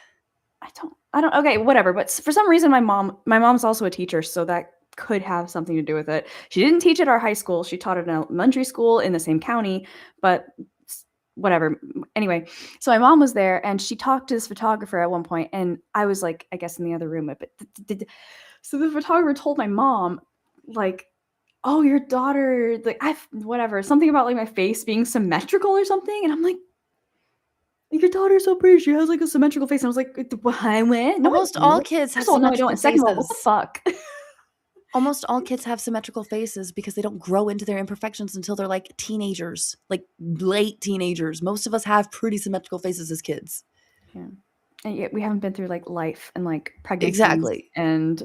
I don't okay, whatever. But for some reason my mom's also a teacher, so that could have something to do with it. She didn't teach at our high school. She taught at an elementary school in the same county, but whatever. Anyway, so my mom was there and she talked to this photographer at one point, and I was like, I guess in the other room. But so the photographer told my mom, like, "Oh, your daughter, like, I've whatever, something about like my face being symmetrical or something," and I'm like, "Your daughter's so pretty. She has like a symmetrical face." And I was like, "Why? When? No, I almost all don't. kids have First of all, no, I don't. symmetrical And second of all, what the faces. fuck?" Almost all kids have symmetrical faces because they don't grow into their imperfections until they're like teenagers, like late teenagers. Most of us have pretty symmetrical faces as kids. Yeah. And yet we haven't been through like life and like pregnancies Exactly. and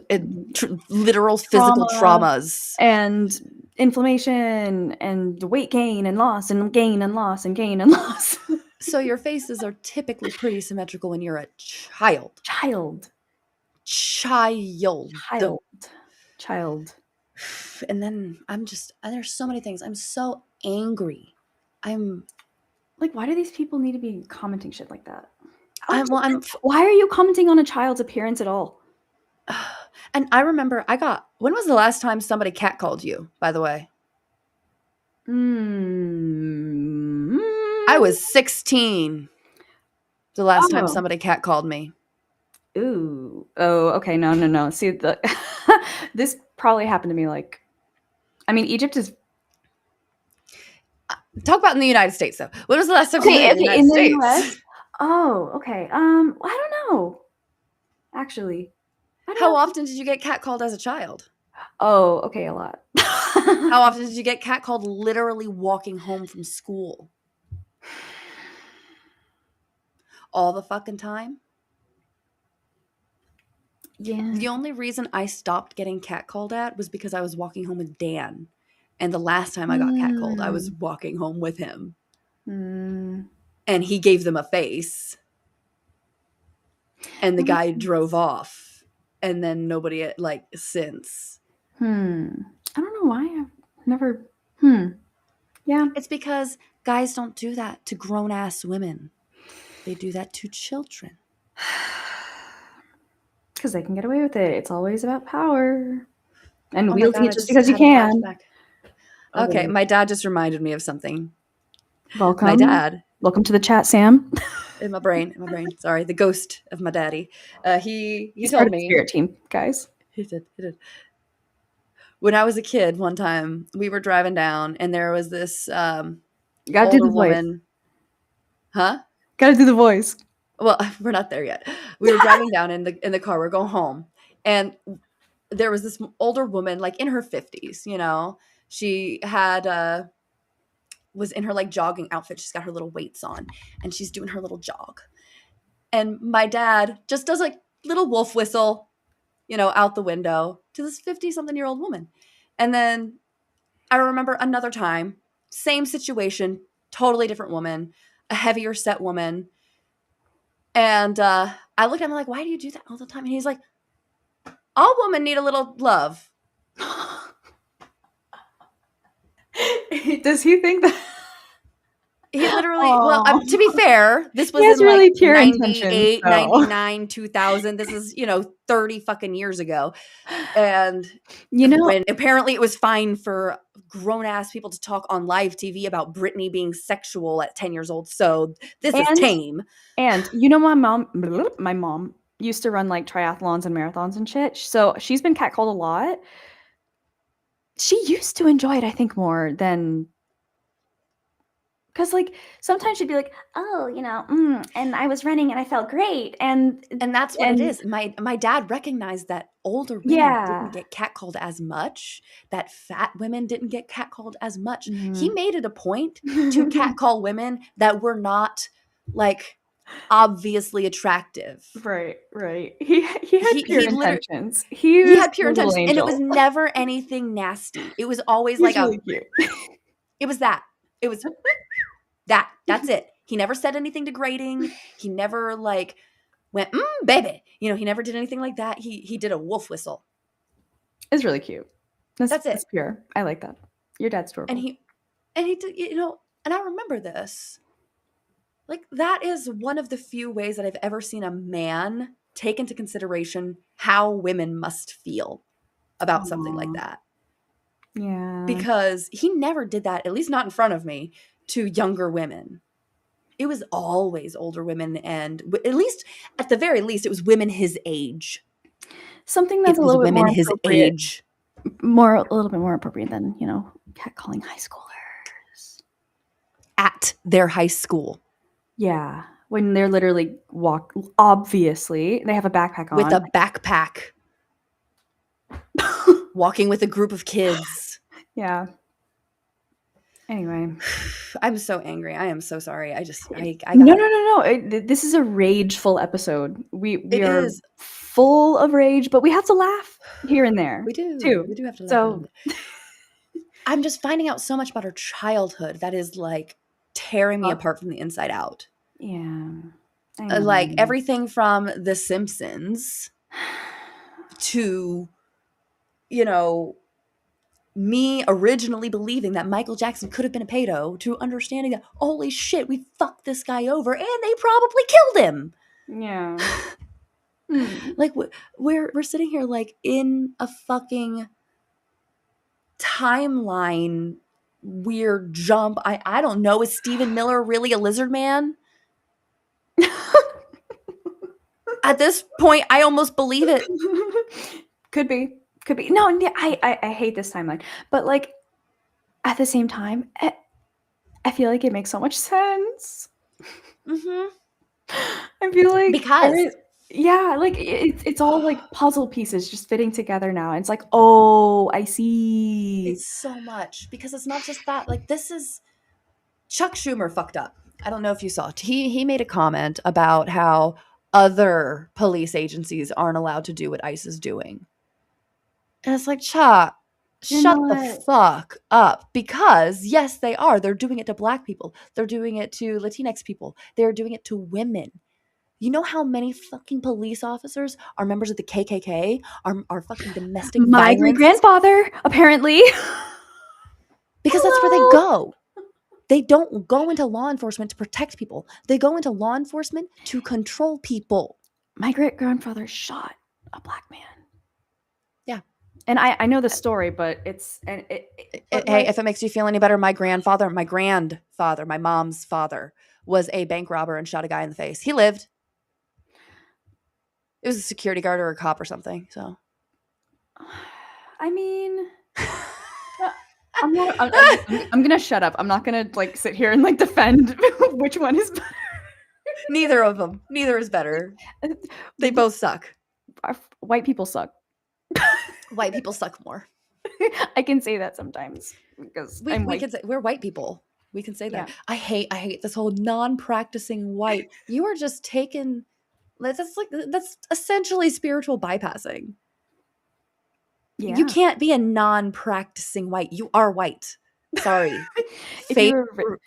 Literal physical trauma traumas. and inflammation and weight gain and loss and gain and loss and gain and loss. So your faces are typically pretty symmetrical when you're a child. Child, Child. child, child. And then there's so many things. I'm so angry. I'm, Like, why do these people need to be commenting shit like that? I'm, Why are you commenting on a child's appearance at all? and I remember when was the last time somebody catcalled you, by the way? Mm. I was 16 the last time Oh. somebody catcalled me. Ooh. Oh, okay. No, no, no. See, this probably happened to me like I mean, Egypt is Talk about in the United States, though. When was the last time somebody okay, in the okay, United in the States? US? Oh, okay. I don't know. Actually, I don't How know. often did you get catcalled as a child? Oh, okay, a lot. How often did you get catcalled literally walking home from school? All the fucking time? Yeah. The only reason I stopped getting catcalled at was because I was walking home with Dan. And the last time I got catcalled, I was Mm. walking home with him. Mm. And he gave them a face. And the That makes guy drove sense. off. And then nobody, like, since. I don't know why I've never Yeah. It's because guys don't do that to grown ass women. They do that to children. Because they can get away with it. It's always about power. and Oh my wielding God, it I just just because you had a can. flashback. Oh, Okay, Lord. my dad just reminded me of something. My Welcome. dad, Welcome to the chat, Sam. in my brain, sorry, the ghost of my daddy. He He's part told of the me, spirit team, guys. he did. When I was a kid, one time we were driving down and there was this You gotta do older the voice. woman. Huh? Gotta do the voice. Well, we're not there yet. We were driving down in the car. We're going home, and there was this older woman, like in her 50s. You know, she had was in her like jogging outfit. She's got her little weights on, and she's doing her little jog. And my dad just does like little wolf whistle, you know, out the window to this 50-something-year-old woman. And then I remember another time, same situation, totally different woman, a heavier set woman. And I looked at him like, why do you do that all the time? And he's like, all women need a little love. Does he think that? He literally, well, Oh, to be fair, this he was has in like really pure intentions, 98, though. 99, 2000. This is, 30 fucking years ago. And You know, when apparently it was fine for grown ass people to talk on live TV about Britney being sexual at 10 years old. So this is and tame. my mom used to run like triathlons and marathons and shit. So she's been catcalled a lot. She used to enjoy it, I think, more than because like sometimes she'd be like, "Oh, and I was running and I felt great," And that's what it and is. My dad recognized that older women didn't yeah, get catcalled as much, that fat women didn't get catcalled as much. He mhm. made it a point to catcall women that were not like obviously attractive. Right, right. He had pure He literally intentions. He he was had pure a little intentions and it was angel. never anything nasty. It was always He was like really cute. it was that. It was that's it. He never said anything degrading. He never like went, baby. He never did anything like that. He did a wolf whistle. It's really cute. That's That's it. pure. I like that. Your dad's And adorable. he did, and I remember this. Like that is one of the few ways that I've ever seen a man take into consideration how women must feel about something like Aw. that. Yeah. Because he never did that, at least not in front of me, to younger women. It was always older women and at the very least it was women his age. Something that's It a was little bit women more his appropriate, age a little bit more appropriate than, catcalling high schoolers. at their high school Yeah. When they're literally obviously, they have a backpack with on. a backpack, walking with a group of kids. Yeah. Anyway. I'm so angry. I am so sorry. I No, gotta. no, no, no. This is a rageful episode. We It are is. full of rage, but we have to laugh here and there We do. too. We do have to laugh a little So, bit. I'm just finding out so much about her childhood that is like tearing me uh, apart from the inside out. yeah, I Like know. everything from The Simpsons to, you know, me originally believing that Michael Jackson could have been a pedo to understanding that, holy shit, we fucked this guy over and they probably killed him. Yeah. Hmm. Like we're sitting here like in a fucking timeline weird jump. I don't know. Is Stephen Miller really a lizard man? At this point, I almost believe it. Could be. Could be. No, yeah, I hate this timeline. But like at the same time, I feel like it makes so much sense. Mm-hmm. I feel like Because yeah, like it's all like puzzle pieces just fitting together now. It's like, oh, I see. it's so much. Because it's not just that. Like this is Chuck Schumer fucked up. I don't know if you saw it. He made a comment about how other police agencies aren't allowed to do what ICE is doing. And it's like, Chuck, You're shut the not fuck up. Because yes, they are. They're doing it to black people. They're doing it to Latinx people. They're doing it to women. You know how many fucking police officers are members of the KKK, are fucking domestic my great violence? grandfather, apparently. Because that's where they Hello. go. They don't go into law enforcement to protect people. They go into law enforcement to control people. My great grandfather shot a black man. Yeah. And I know the story, but it's and but Hey, like if it makes you feel any better, my grandfather, my mom's father, was a bank robber and shot a guy in the face. He lived. It was a security guard or a cop or something. So I mean, uh, I'm not. I'm gonna shut up. I'm not gonna like sit here and like defend which one is better. neither of them. Neither is better. They both suck. White people suck. White people suck more. I can say that sometimes because I'm We white. can say we're white people. We can say Yeah. that. I hate this whole non-practicing white. You are just taking that's essentially spiritual bypassing. You Yeah. can't be a non-practicing white. You are white. Sorry. If you Fake. were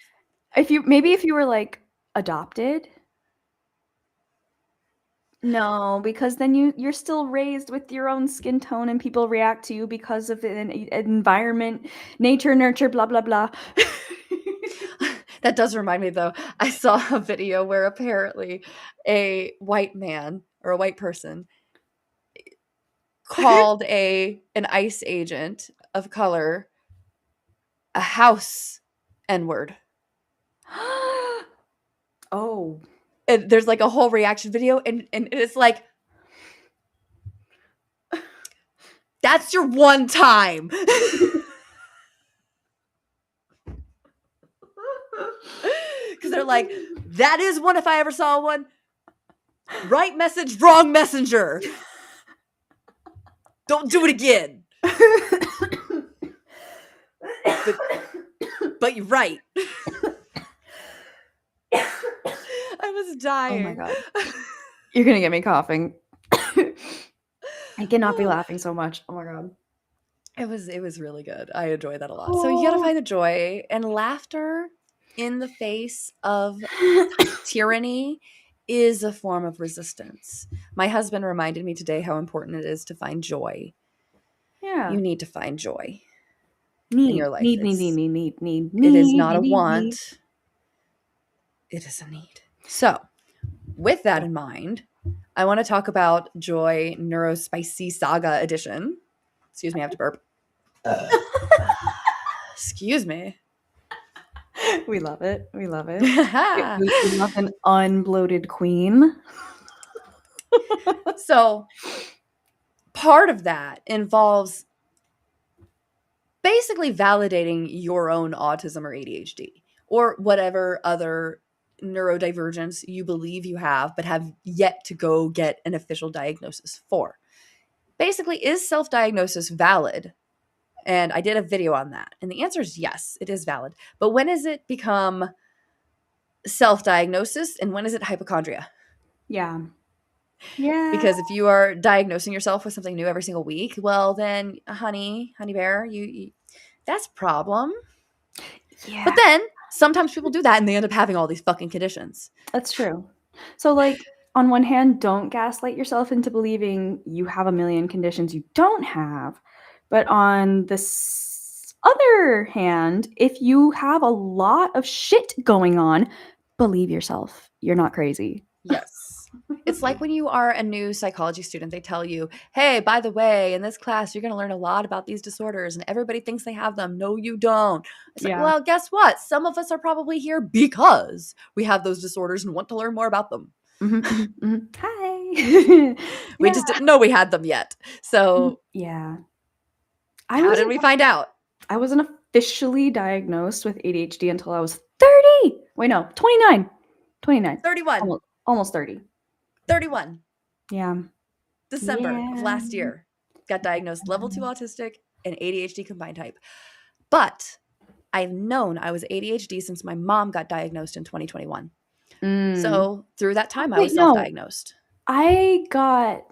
if you were like adopted. No, because then you're still raised with your own skin tone and people react to you because of an environment, nature, nurture, blah blah blah. That does remind me though. I saw a video where apparently a white man or a white person called an ICE agent of color a house N-word. Oh. And there's like a whole reaction video and it's like that's your one time. Because they're like, that is one if I ever saw one. Right message, wrong messenger. Don't do it again. But you're right. I was dying. Oh my god. You're gonna get me coughing. I cannot be laughing so much. Oh my god. It was really good. I enjoy that a lot. So you gotta find the joy and laughter in the face of tyranny is a form of resistance. My husband reminded me today how important it is to find joy. Yeah. You need to find joy in your life. Need. It is not a want. It is a need. So, with that in mind, I want to talk about Joy Neurospicy Saga Edition. Excuse me, I have to burp. Excuse me. We love it. We love it. We love an unbloated queen. So, part of that involves basically validating your own autism or ADHD or whatever other neurodivergence you believe you have, but have yet to go get an official diagnosis for. Basically, is self-diagnosis valid? And I did a video on that. And the answer is yes, it is valid. But when does it become self-diagnosis and when is it hypochondria? Yeah. Yeah. Because if you are diagnosing yourself with something new every single week, well then, honey bear, you that's a problem. Yeah. But then sometimes people do that and they end up having all these fucking conditions. That's true. So like on one hand, don't gaslight yourself into believing you have a million conditions you don't have. But on the other hand, if you have a lot of shit going on, believe yourself. You're not crazy. Yes. It's like when you are a new psychology student, they tell you, hey, by the way, in this class, you're going to learn a lot about these disorders and everybody thinks they have them. No, you don't. It's like, well, guess what? Some of us are probably here because we have those disorders and want to learn more about them. Hi. We just didn't know we had them yet. So, yeah. How did we find out? I wasn't officially diagnosed with ADHD until I was 30. Wait, no, 29. 29. 31. Almost 30. 31. Yeah. December of last year. Got diagnosed level 2 autistic and ADHD combined type. But I've known I was ADHD since my mom got diagnosed in 2021. So through that time, I was self-diagnosed. I got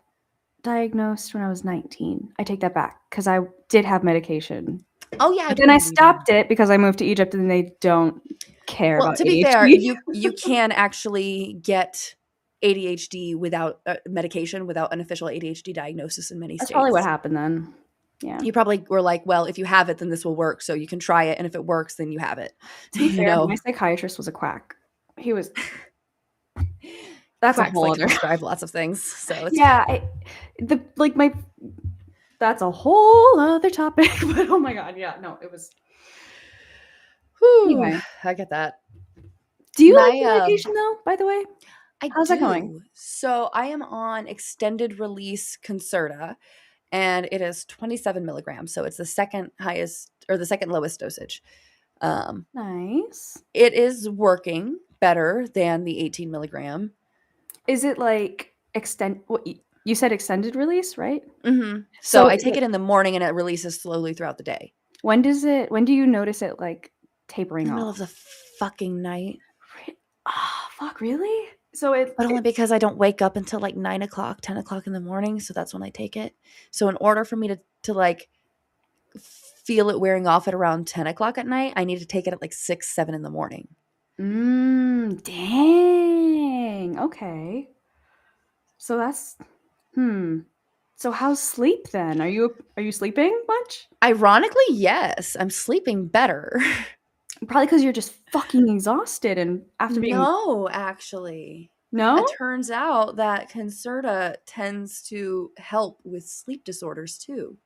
diagnosed when I was 19. I take that back because I did have medication. Oh yeah, but then I stopped it because I moved to Egypt and they don't care about to be ADHD. fair, you can actually get ADHD without medication, without an official ADHD diagnosis in many states. That's probably what happened then. Yeah. You probably were like, well, if you have it, then this will work. So you can try it. And if it works, then you have it. To be fair, my psychiatrist was a quack. He was. That's a whole other. Prescribe lots of things. So it's yeah, That's a whole other topic. But oh my god, yeah, no, it was. Whew, Anyway, I get that. do you like My the medication though? By the way, I how's that going? do. So I am on extended release Concerta, and it is 27 milligrams. So it's the second highest or the second lowest dosage. Um, Nice. it is working better than the 18 milligram. Is it like What you said extended release, right? So So I take it in the morning and it releases slowly throughout the day. when do you notice it like In tapering the middle off? of the fucking night. Ah, fuck, really? So it, But only because I don't wake up until like 9 o'clock, 10 o'clock in the morning. So that's when I take it. So in order for me to like feel it wearing off at around 10 o'clock at night, I need to take it at like 6, 7 in the morning. dang. Okay. So that's So how's sleep then? Are you sleeping much? Ironically, yes, I'm sleeping better. Probably because you're just fucking exhausted and after being No, actually. It no? turns out that Concerta tends to help with sleep disorders too.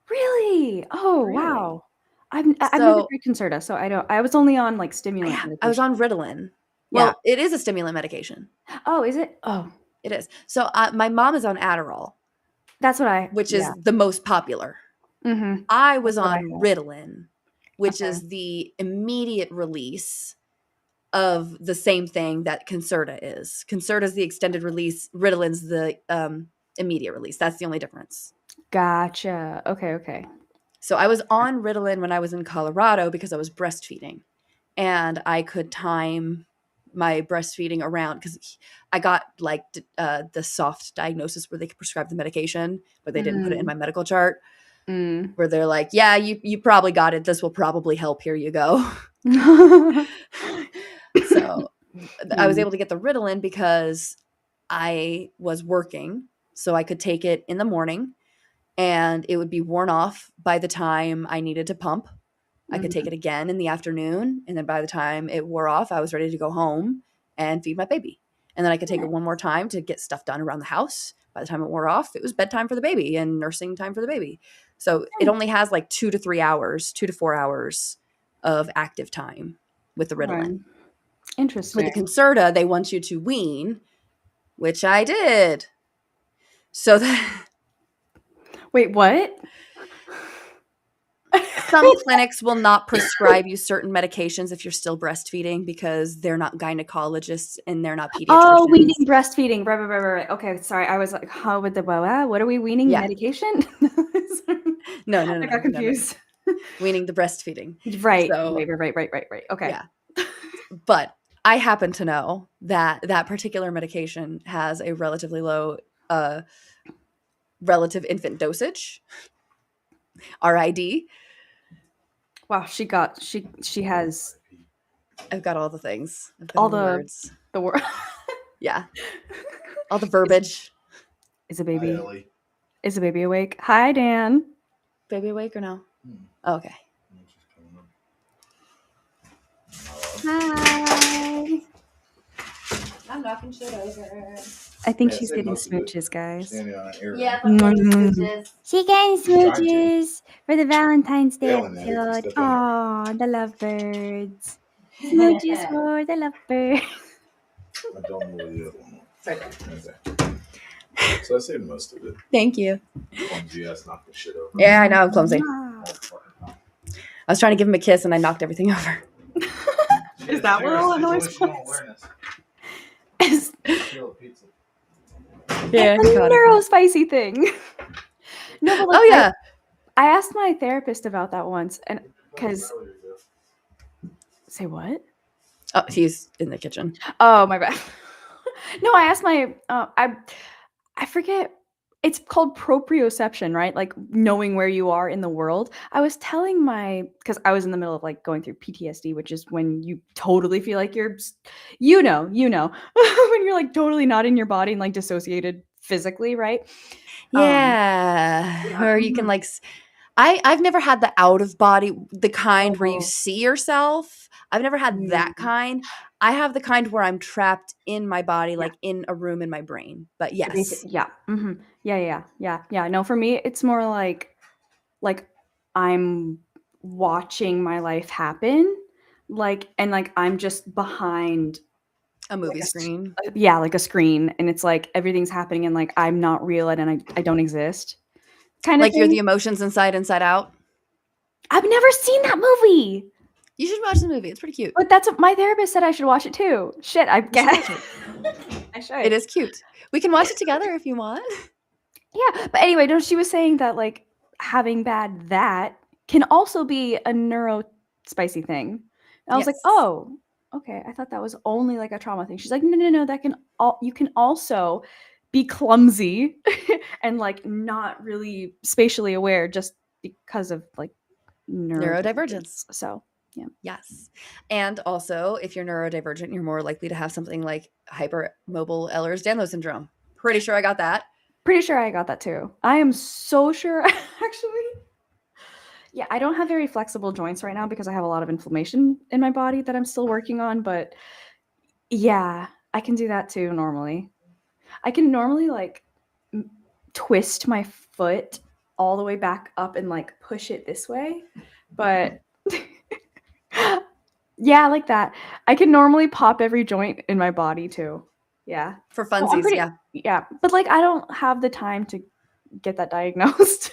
Really? Oh Really? wow. I've never So tried Concerta, so I don't. I was only on like stimulant I was medication. on Ritalin. Yeah. Well, it is a stimulant medication. Oh, is it? Oh, It is. So my mom is on Adderall, that's what I. which Yeah. is the most popular. Mm-hmm. I was That's what I on had. Ritalin, which Okay. is the immediate release of the same thing that Concerta is. Concerta is the extended release. Ritalin's the immediate release. That's the only difference. Gotcha. Okay. Okay. So I was on Ritalin when I was in Colorado because I was breastfeeding, and I could time my breastfeeding around because I got like the soft diagnosis where they could prescribe the medication, but they didn't put it in Mm. my medical chart. Mm. Where they're like, "Yeah, you probably got it. This will probably help. Here you go." So I was Mm. able to get the Ritalin because I was working, so I could take it in the morning and it would be worn off by the time I needed to pump. I could take Mhm. it again in the afternoon, and then by the time it wore off, I was ready to go home and feed my baby. And then I could take it one more time to get stuff done around the house. By the time it wore off, it was bedtime for the baby and nursing time for the baby. So it only has like 2 to 4 hours of active time with the Right. Ritalin. With the Interesting. Concerta, they want you to wean, which I did. So that Wait, what? some clinics will not prescribe you certain medications if you're still breastfeeding because they're not gynecologists and they're not Oh, weaning pediatricians. breastfeeding. Right. Okay, sorry. I was like, how with the what are we weaning Yeah. medication? No, no, no, I got no, no, no. confused. Weaning the breastfeeding. Right. So, Right. Okay. yeah. But I happen to know that that particular medication has a relatively low relative infant dosage, RID. Wow, she has I've got all the things. I've got all all the words. the word. Yeah. All the verbiage. Is a Hi, baby Ellie. is a baby awake? Hi, Dan. Baby awake or no? Hmm. Oh, okay. She's coming up. Hi. I'm knocking shit over. I think Yeah, she's say getting most of it. smooches, guys. Standing on an air. Yeah, She getting Trying to. smooches for the Valentine's Day Failing at it, episode. step on Oh, the lovebirds. Smooches for the lovebirds. I don't know where the other one went. It's right there. Okay. So I saved most of it. Thank you. Clumsy ass knocked the shit over. Yeah, I know I'm clumsy. Wow. All fucking time. I was trying to give him a kiss and I knocked everything over. Is that what all the noise was? It's Yeah. a neurospicy thing. No, but like, Oh yeah. I asked my therapist about that once, and because say what? Oh, he's in the kitchen. Oh my bad. No, I asked my I forget. It's called proprioception, right? Like knowing where you are in the world. I was telling because I was in the middle of like going through PTSD, which is when you totally feel like you know, when you're like totally not in your body and like dissociated physically, right? Yeah. Yeah. Or you can like I've never had the out of body, the kind where you Oh. see yourself. I've never had that kind. I have the kind where I'm trapped in my body, Yeah. like in a room in my brain. But So yes. yeah. Yeah. No, for me, it's more like I'm watching my life happen, and I'm just behind A movie like screen. like a screen, and it's like everything's happening, and like I'm not real, and I don't exist, kind of Like you're the thing. emotions inside out. I've never seen that movie, You should watch the movie. It's pretty cute. but that's what my therapist said I should watch it too. Shit, I You should guess watch it. I should. It is cute. We can watch it together if you want. Yeah, but anyway, no, she was saying that like having bad that can also be a neuro spicy thing. And I was like, Yes. oh, okay. I thought that was only like a trauma thing. She's like, no, that can you can also be clumsy and like not really spatially aware just because of like Neurodivergence. So yeah. Yes. And also, if you're neurodivergent, you're more likely to have something like hypermobile Ehlers-Danlos syndrome. Pretty sure I got that. Pretty sure I got that too. I am so sure actually. Yeah, I don't have very flexible joints right now because I have a lot of inflammation in my body that I'm still working on, but yeah, I can do that too normally. I can normally like twist my foot all the way back up and like push it this way, but yeah, like that. I can normally pop every joint in my body too. Yeah. For So I'm funsies, pretty, yeah. yeah, but like I don't have the time to get that diagnosed.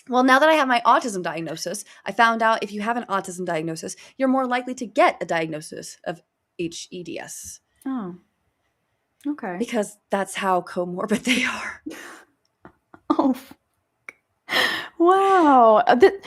Well, now that I have my autism diagnosis, I found out if you have an autism diagnosis, you're more likely to get a diagnosis of HEDS. Oh. Okay. Because that's how comorbid they are. Oh. Wow.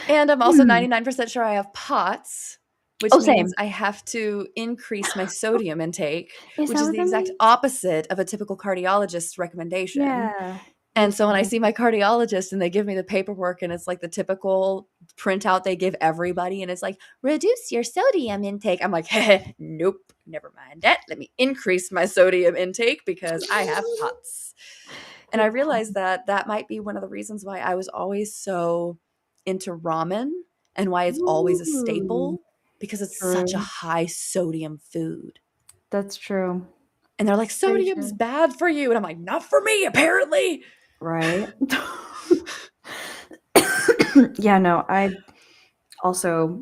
And I'm also 99% sure I have POTS, which means same. I have to increase my sodium intake, which that is what the that exact means? opposite of a typical cardiologist's recommendation. Yeah. And so when I see my cardiologist and they give me the paperwork and it's like the typical printout they give everybody and it's like, reduce your sodium intake. I'm like, hey, nope, never mind that. Let me increase my sodium intake because I have POTS. And I realized that that might be one of the reasons why I was always so into ramen and why it's always a staple because it's such a high sodium food. That's true. And they're like, sodium's bad for you. And I'm like, not for me, apparently. Right. Yeah, no, I also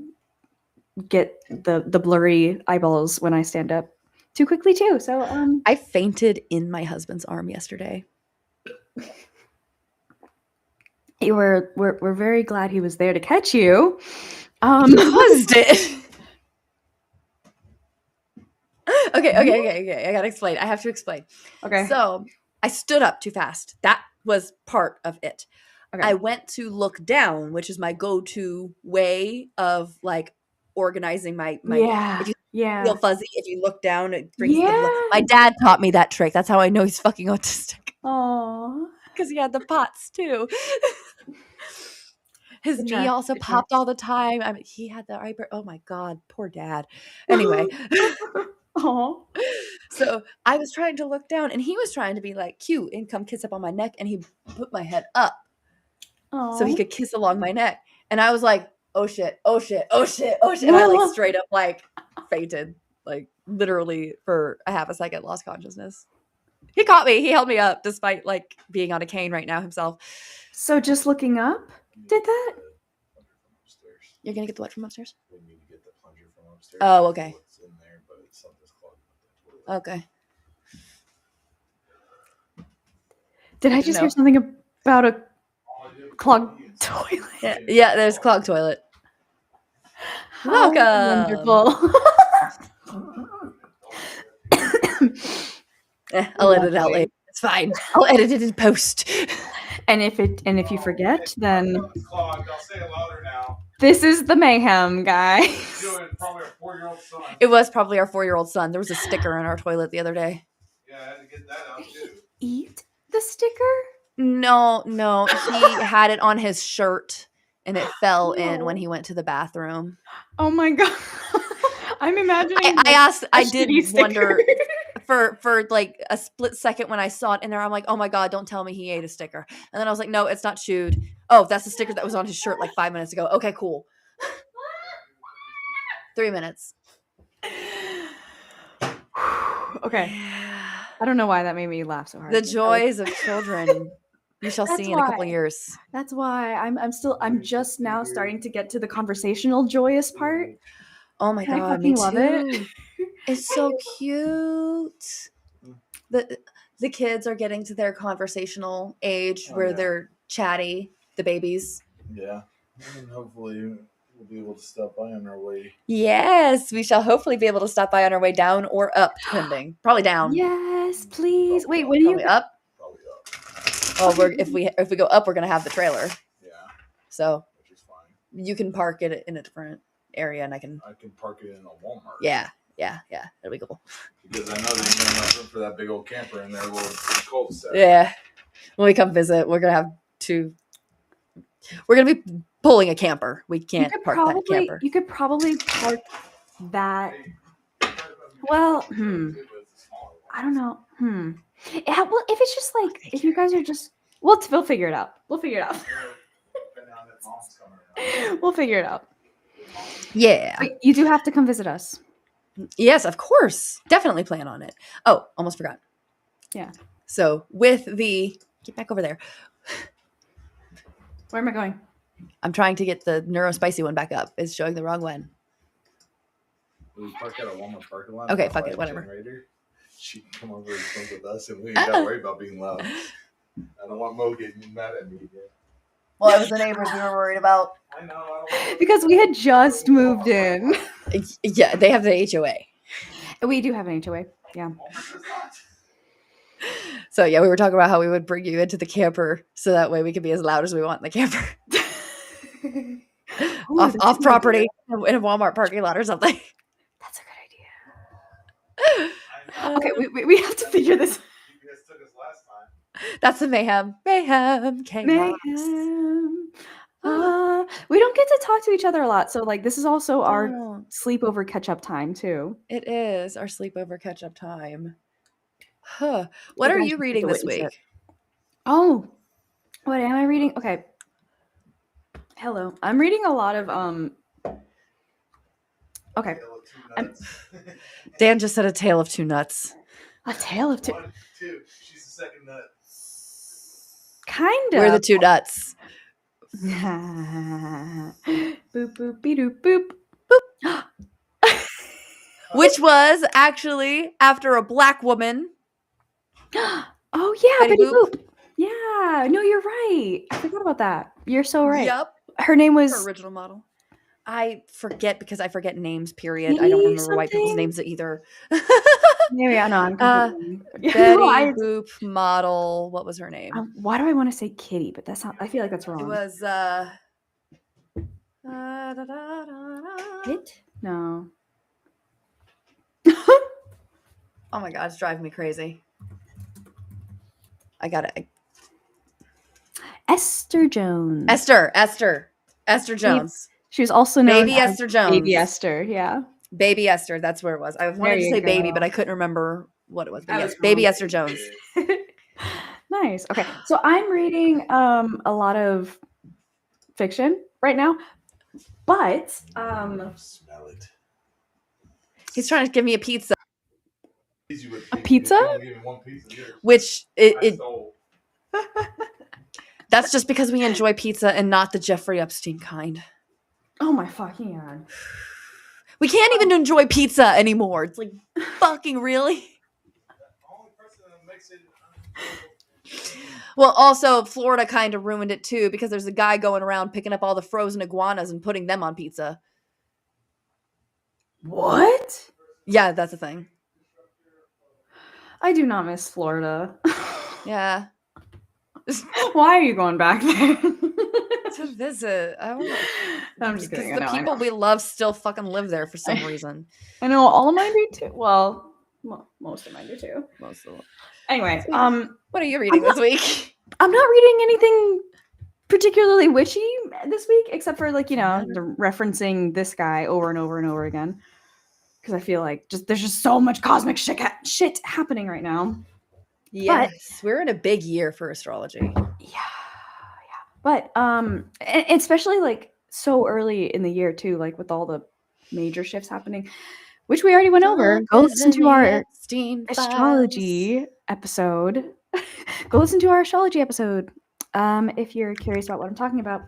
get the blurry eyeballs when I stand up too quickly too. So I fainted in my husband's arm yesterday. We're very glad he was there to catch you. Caused it. Okay. I gotta explain. I have to explain. Okay. So I stood up too fast. That was part of it. Okay. I went to look down, which is my go-to way of like organizing my yeah. If you Yeah. feel fuzzy, if you look down, it brings the blood. My dad taught me that trick. That's how I know he's fucking autistic. Oh. Because he had the POTS too. His knee also popped all the time. I mean, he had the hyper. Oh my god, poor dad. Anyway. Oh. So I was trying to look down and he was trying to be like cute and come kiss up on my neck and he put my head up so he could kiss along my neck. And I was like, oh shit. And I like straight up like fainted, like literally for a half a second, lost consciousness. He caught me. He held me up despite like being on a cane right now himself. So just looking up did that? You're going to get the what from upstairs? We need to get the plunger from upstairs. Oh, okay. It's in there, but it's something's clogged up the toilet. Okay. Did I just hear something about a clogged toilet? Yeah, there's clogged toilet. How Welcome. wonderful. I'll edit it out later. It's fine. I'll edit it in post. And if you forget, then It's clogged. I'll say it louder now. this is the mayhem, guys. Doing probably our 4-year-old son. It was probably our 4-year-old son. There was a sticker in our toilet the other day. Yeah, I had to get that out too. Eat the sticker? No. He had it on his shirt and it fell in when he went to the bathroom. Oh my god. I'm imagining. I did shitty wonder. for like a split second when I saw it in there, I'm like, oh my God, don't tell me he ate a sticker. And then I was like, no, it's not chewed. Oh, that's the sticker that was on his shirt like 5 minutes ago. Okay, cool. 3 minutes. Okay. Yeah. I don't know why that made me laugh so hard. The joys of children you shall That's see in a couple why. years. That's why I'm just now starting to get to the conversational joyous part. Oh my And I God, me fucking love it. too. It's so cute. The kids are getting to their conversational age where they're chatty, the babies. Yeah. And hopefully we'll be able to stop by on our way. Yes, we shall hopefully be able to stop by on our way down or up, depending. Probably down. Yes, please. Wait, when are Probably you up. Probably up. Oh, if we go up, we're gonna have the trailer. Yeah. So Which is fine. you can park it in a different area, and I can park it in a Walmart. Yeah, that'll be cool. Because I know there's not enough room for that big old camper in their little cul-de-sac. Yeah, when we come visit, we're gonna have two. We're gonna be pulling a camper. We can't park that camper. You could probably park that. Well, I don't know. Yeah, well, if it's just like if you guys are just, we'll figure it out. We'll figure it out. We'll figure it out. Yeah. But you do have to come visit us. Yes, of course. Definitely plan on it. Oh, almost forgot. Yeah. So with the get back over there. Where am I going? I'm trying to get the neurospicy one back up. It's showing the wrong one. We park at a Walmart parking lot. Okay, fuck it, whatever. Generator. She can come over and smoke with us, and we ain't got to worry about being loud. I don't want Mo getting mad at me again. Well, it was the neighbors we were worried about. I know. I don't Because we had just moved in. Yeah, they have the HOA. We do have an HOA. Yeah. So yeah, we were talking about how we would bring you into the camper so that way we could be as loud as we want in the camper. Ooh, that's a off good property idea. in a Walmart parking lot or something. That's a good idea. Okay, we have to figure this. You guys took us last time. That's the mayhem. Chaos. Mayhem. We don't get to talk to each other a lot, so like this is also our Oh, sleepover catch-up time too. it is our sleepover catch-up time. Huh. What You are guys you just get reading to this witness week? it. Oh, what am I reading? Okay. Hello. I'm reading a lot of okay. Tale of two I'm- nuts. Dan just said A Tale of Two Nuts. A Tale of Two. 1, 2. She's the second nut. Kind of. We're the two nuts. Boop boop be doop boop. Which was actually after a black woman. Oh yeah, Betty Betty Boop. Boop. Yeah, no, you're right. I forgot about that. You're so right. Yep. Her name Her was original model. I forget because I forget names, period. I don't Maybe remember white people's something? names either. maybe I know. I'm Uh, confusing. Betty No, Boop model. What was her name? why do I want to say Kitty? But that's not. I feel like that's wrong. It was da, da, da, da. Hit? No. Oh my god, it's driving me crazy. I got it. Esther Jones. Esther Jones. She was also known Baby as Esther Jones. Baby Esther. Yeah. Baby Esther. That's where it was. I wanted There to you say baby, go. but I couldn't remember what it was. But I yes, was Baby wrong. Esther Jones. Nice. Okay. So I'm reading a lot of fiction right now, but Smell it. He's trying to give me a pizza, Easy with A pizza. pizza? You only give me one pizza here. which I it stole. that's just because we enjoy pizza and not the Jeffrey Epstein kind. oh my fucking god. We can't even enjoy pizza anymore. It's like fucking really. The only person that makes it Well, also Florida kind of ruined it too because there's a guy going around picking up all the frozen iguanas and putting them on pizza. What? Yeah, that's a thing. I do not miss Florida. Yeah. Why are you going back there? To visit. I don't know. I'm just Because kidding. the people we love still fucking live there for some reason. I know all of mine do too. Well, most of mine do too. Most of them. Anyway, What are you reading this week? I'm not reading anything particularly witchy this week, except for like the referencing this guy over and over and over again. because I feel like there's just so much cosmic shit happening right now. Yes, we're in a big year for astrology. Yeah. But and especially like so early in the year too, like with all the major shifts happening, which we already went over. Go listen to our astrology episode. Go listen to our astrology episode. If you're curious about what I'm talking about,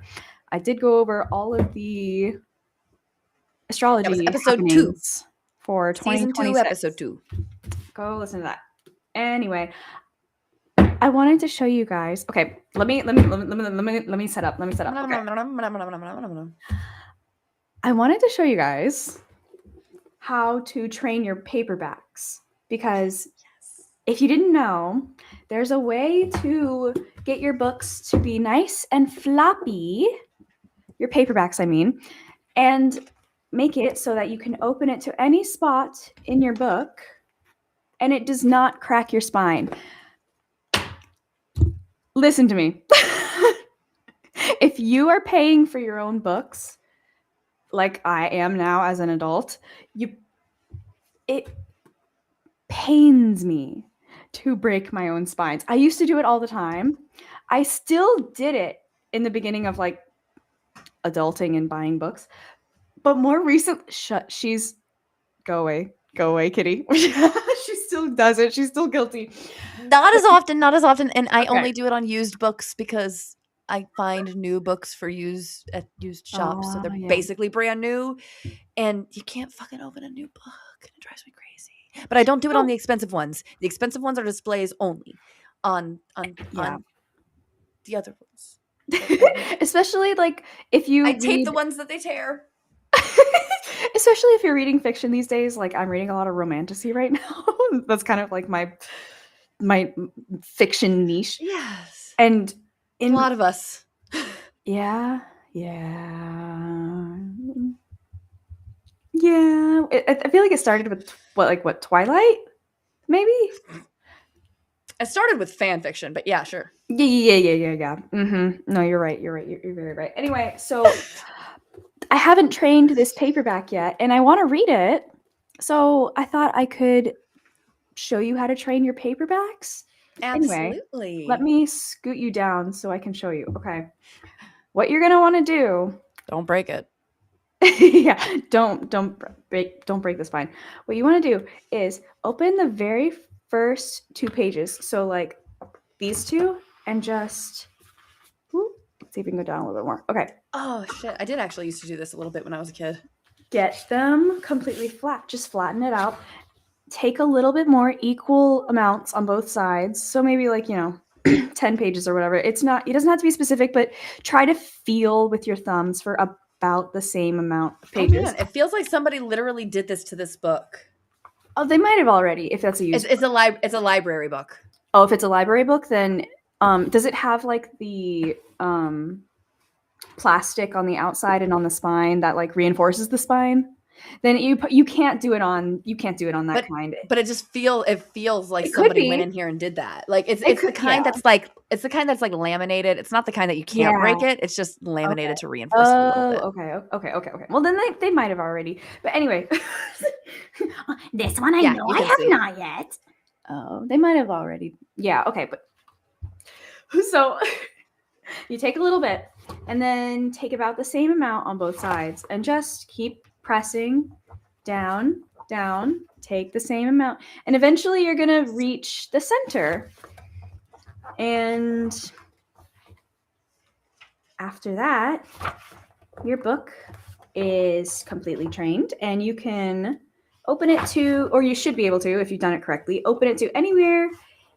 I did go over all of the astrology That was episode 2. happenings for Season 2, 2026. episode 2. Go listen to that. Anyway, I wanted to show you guys. Okay, let me set up. Okay. I wanted to show you guys how to train your paperbacks, because if you didn't know, there's a way to get your books to be nice and floppy, your paperbacks, I mean, and make it so that you can open it to any spot in your book and it does not crack your spine. Listen to me. If you are paying for your own books, like I am now as an adult, it pains me to break my own spines. I used to do it all the time. I still did it in the beginning of like adulting and buying books. But more recently, she's go away, kitty. She still does it. She's still guilty. Not as often. And I Okay. only do it on used books because I find new books for use at used shops. So they're Yeah. basically brand new. And you can't fucking open a new book. It drives me crazy. But I don't do it on the expensive ones. The expensive ones are displays only on the other ones. Especially like if you I tape the ones that they tear. Especially if you're reading fiction these days, like I'm reading a lot of romantasy right now. That's kind of like my fiction niche. Yes. And a lot of us. Yeah. I feel like it started with what Twilight, maybe. It started with fan fiction, but yeah, sure. Yeah. No, you're right. You're very right. Anyway, so I haven't trained this paperback yet, and I want to read it. So I thought I could show you how to train your paperbacks. Absolutely. Anyway, let me scoot you down so I can show you. Okay. What you're gonna want to do? Don't break it. Yeah, don't break the spine. What you want to do is open the very first 2 pages. So like these 2, and just let's see if we can go down a little bit more. Okay. Oh shit! I did actually used to do this a little bit when I was a kid. Get them completely flat. Just flatten it out. Take a little bit more, equal amounts on both sides. So maybe 10 pages or whatever. It doesn't have to be specific, but try to feel with your thumbs for about the same amount of pages. Oh man, it feels like somebody literally did this to this book. Oh, they might have already, if that's a use. It's a library book. Oh, if it's a library book, then does it have like the plastic on the outside and on the spine that like reinforces the spine? Then you can't do it on that kind. But it feels like somebody went in here and did that. Like it's the kind that's like laminated. It's not the kind that you can't break it. It's just laminated to reinforce it a little bit. Okay. Well, then they might have already. But anyway, this one I know I have not yet. Oh, they might have already. Yeah. Okay, but so you take a little bit and then take about the same amount on both sides and just keep pressing down, take the same amount, and eventually you're gonna reach the center. And after that, your book is completely trained, and you can open it to, or you should be able to, if you've done it correctly, open it to anywhere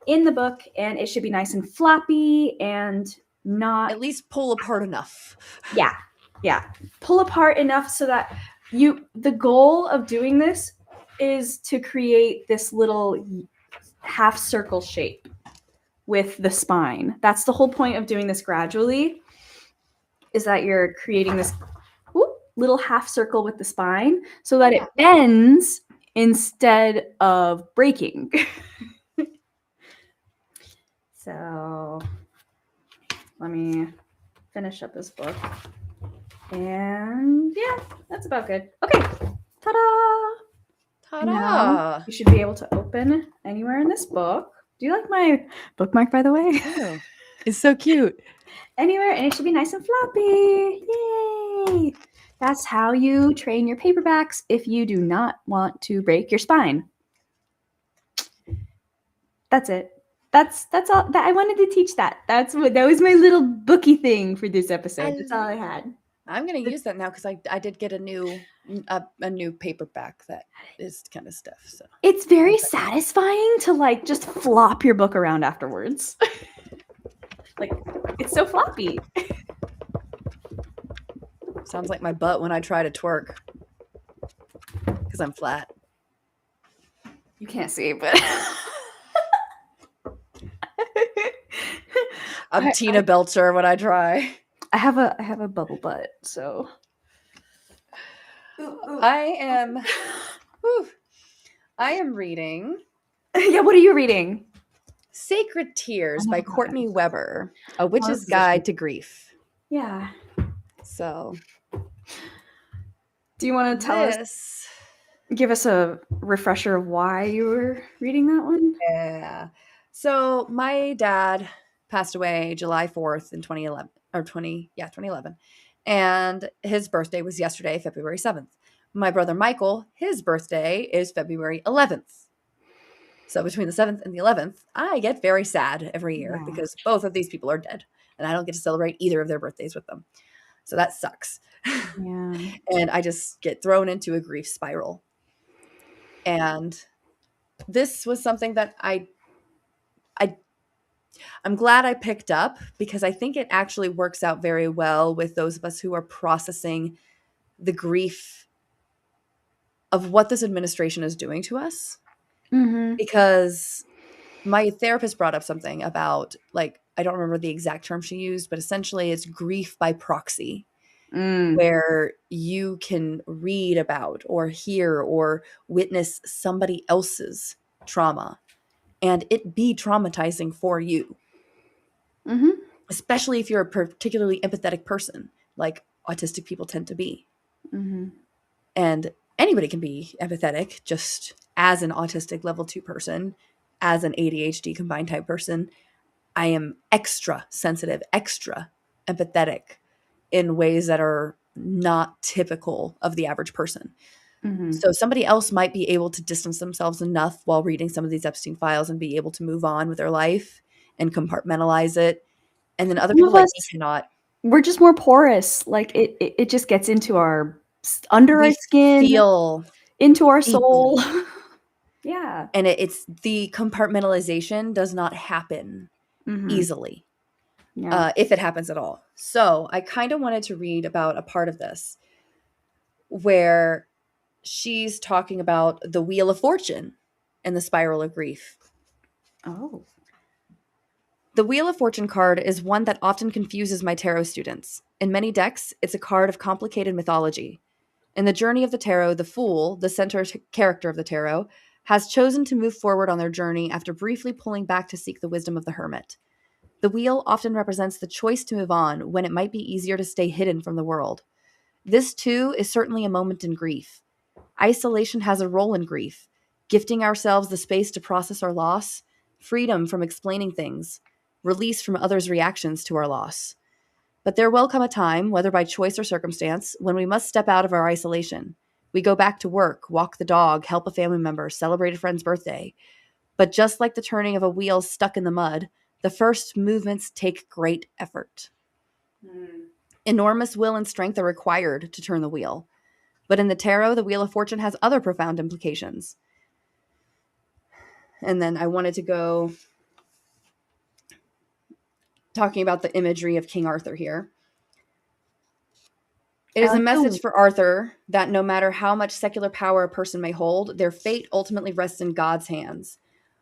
in the book, and it should be nice and floppy and not at least pull apart enough. Yeah. Pull apart enough so that the goal of doing this is to create this little half circle shape with the spine. That's the whole point of doing this gradually, is that you're creating this little half circle with the spine so that it bends instead of breaking. So let me finish up this book. And yeah, that's about good. Okay, ta-da! Ta-da! you should be able to open anywhere in this book. Do you like my bookmark, by the way? Oh, it's so cute. Anywhere, and it should be nice and floppy. Yay! That's how you train your paperbacks if you do not want to break your spine. That's it. That's all that I wanted to teach that. That was my little bookie thing for this episode. That's all I had. I'm gonna use that now because I did get a new paperback that is kind of stiff. So It's very satisfying to like just flop your book around afterwards. Like it's so floppy. sounds like my butt when I try to twerk because I'm flat. You can't see, but I'm Tina Belcher when I try. I have a bubble butt, so I am reading yeah. What are you reading? Sacred Tears I by know that. Courtney Weber, A Witch's this is Guide to Grief. Yeah. So, Do you want to tell us? Give us a refresher of why you were reading that one. Yeah. So my dad passed away July 4th in 2011 or 2011. And his birthday was yesterday, February 7th. My brother Michael, his birthday is February 11th. So between the 7th and the 11th, I get very sad every year Yeah. because both of these people are dead and I don't get to celebrate either of their birthdays with them. So that sucks. Yeah. And I just get thrown into a grief spiral. And this was something that I'm glad I picked up because I think it actually works out very well with those of us who are processing the grief of what this administration is doing to us. Mm-hmm. Because my therapist brought up something about, like, I don't remember the exact term she used, but essentially it's grief by proxy, where you can read about or hear or witness somebody else's trauma and it be traumatizing for you. Mm-hmm. Especially if you're a particularly empathetic person, like autistic people tend to be. Mm-hmm. And anybody can be empathetic, just as an autistic level 2 person, as an ADHD combined type person, I am extra sensitive, extra empathetic in ways that are not typical of the average person. Mm-hmm. So somebody else might be able to distance themselves enough while reading some of these Epstein files and be able to move on with their life and compartmentalize it. And then other Some people of like us- me cannot. We're just more porous. Like it just gets into our under our We skin, feel into our deeply. soul. Yeah. And it's the compartmentalization does not happen Mm-hmm. easily, Yeah. if it happens at all. So I kind of wanted to read about a part of this where she's talking about the Wheel of Fortune and the spiral of grief. Oh. The Wheel of Fortune card is one that often confuses my tarot students. In many decks, it's a card of complicated mythology. In the journey of the tarot, the Fool, the center character of the tarot, has chosen to move forward on their journey after briefly pulling back to seek the wisdom of the hermit. The wheel often represents the choice to move on when it might be easier to stay hidden from the world. This, too, is certainly a moment in grief. Isolation has a role in grief, gifting ourselves the space to process our loss, freedom from explaining things, release from others' reactions to our loss. But there will come a time, whether by choice or circumstance, when we must step out of our isolation. We go back to work, walk the dog, help a family member, celebrate a friend's birthday. But just like the turning of a wheel stuck in the mud, the first movements take great effort. Enormous will and strength are required to turn the wheel. But in the tarot, the Wheel of Fortune has other profound implications. And then I wanted to go talking about the imagery of King Arthur here. It is a message for Arthur that no matter how much secular power a person may hold, their fate ultimately rests in God's hands.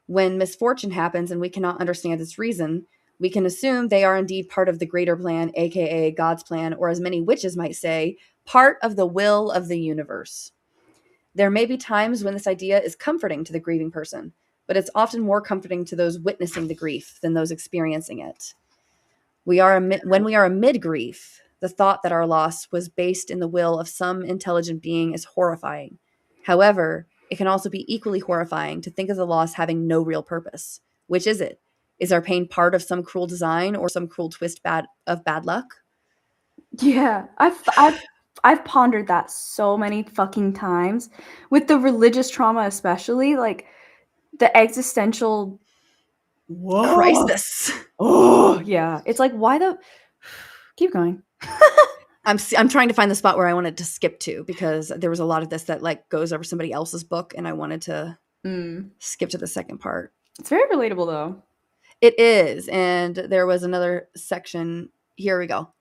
When misfortune happens and we cannot understand its reason, we can assume they are indeed part of the greater plan, aka God's plan, or as many witches might say, part of the will of the universe. There may be times when this idea is comforting to the grieving person, but it's often more comforting to those witnessing the grief than those experiencing it. When we are amid grief, the thought that our loss was based in the will of some intelligent being is horrifying. However, it can also be equally horrifying to think of the loss having no real purpose. Which is it? Is our pain part of some cruel design or some cruel twist of bad luck? Yeah, I've pondered that so many fucking times with the religious trauma, especially like the existential. Whoa. Crisis. Oh yeah, it's like why the. Keep going. I'm trying to find the spot where I wanted to skip to because there was a lot of this that like goes over somebody else's book, and I wanted to skip to the second part. It's very relatable though. It is, and there was another section. Here we go.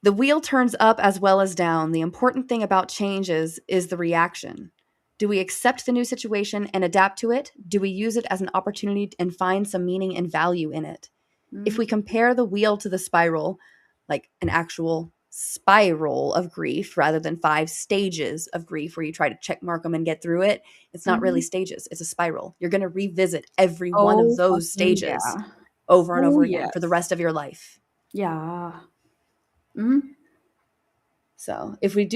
The wheel turns up as well as down. The important thing about changes is the reaction. Do we accept the new situation and adapt to it? Do we use it as an opportunity and find some meaning and value in it? If we compare the wheel to the spiral, like an actual spiral of grief rather than 5 stages of grief where you try to check mark them and get through it, it's not really stages. It's a spiral. You're going to revisit every one of those stages over and over again for the rest of your life. Yeah. So if we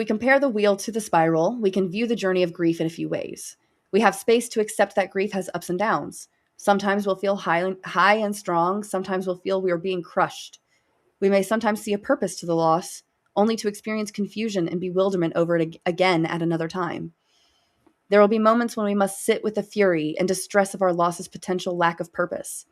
compare the wheel to the spiral, we can view the journey of grief in a few ways. We have space to accept that grief has ups and downs. Sometimes we'll feel high and strong. Sometimes we'll feel we are being crushed. We may sometimes see a purpose to the loss, only to experience confusion and bewilderment over it again at another time. There will be moments when we must sit with the fury and distress of our loss's potential lack of purpose.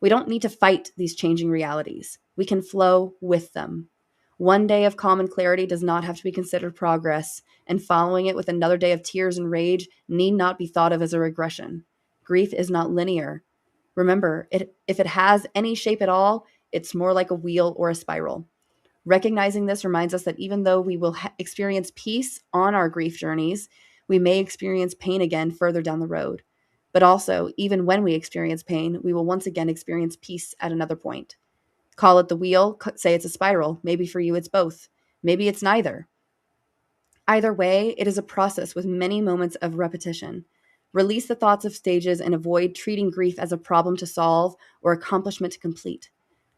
We don't need to fight these changing realities. We can flow with them. One day of calm and clarity does not have to be considered progress, and following it with another day of tears and rage need not be thought of as a regression. Grief is not linear. Remember, if it has any shape at all, it's more like a wheel or a spiral. Recognizing this reminds us that even though we will experience peace on our grief journeys, we may experience pain again further down the road. But also, even when we experience pain, we will once again experience peace at another point. Call it the wheel, say it's a spiral. Maybe for you it's both. Maybe it's neither. Either way, it is a process with many moments of repetition. Release the thoughts of stages and avoid treating grief as a problem to solve or accomplishment to complete.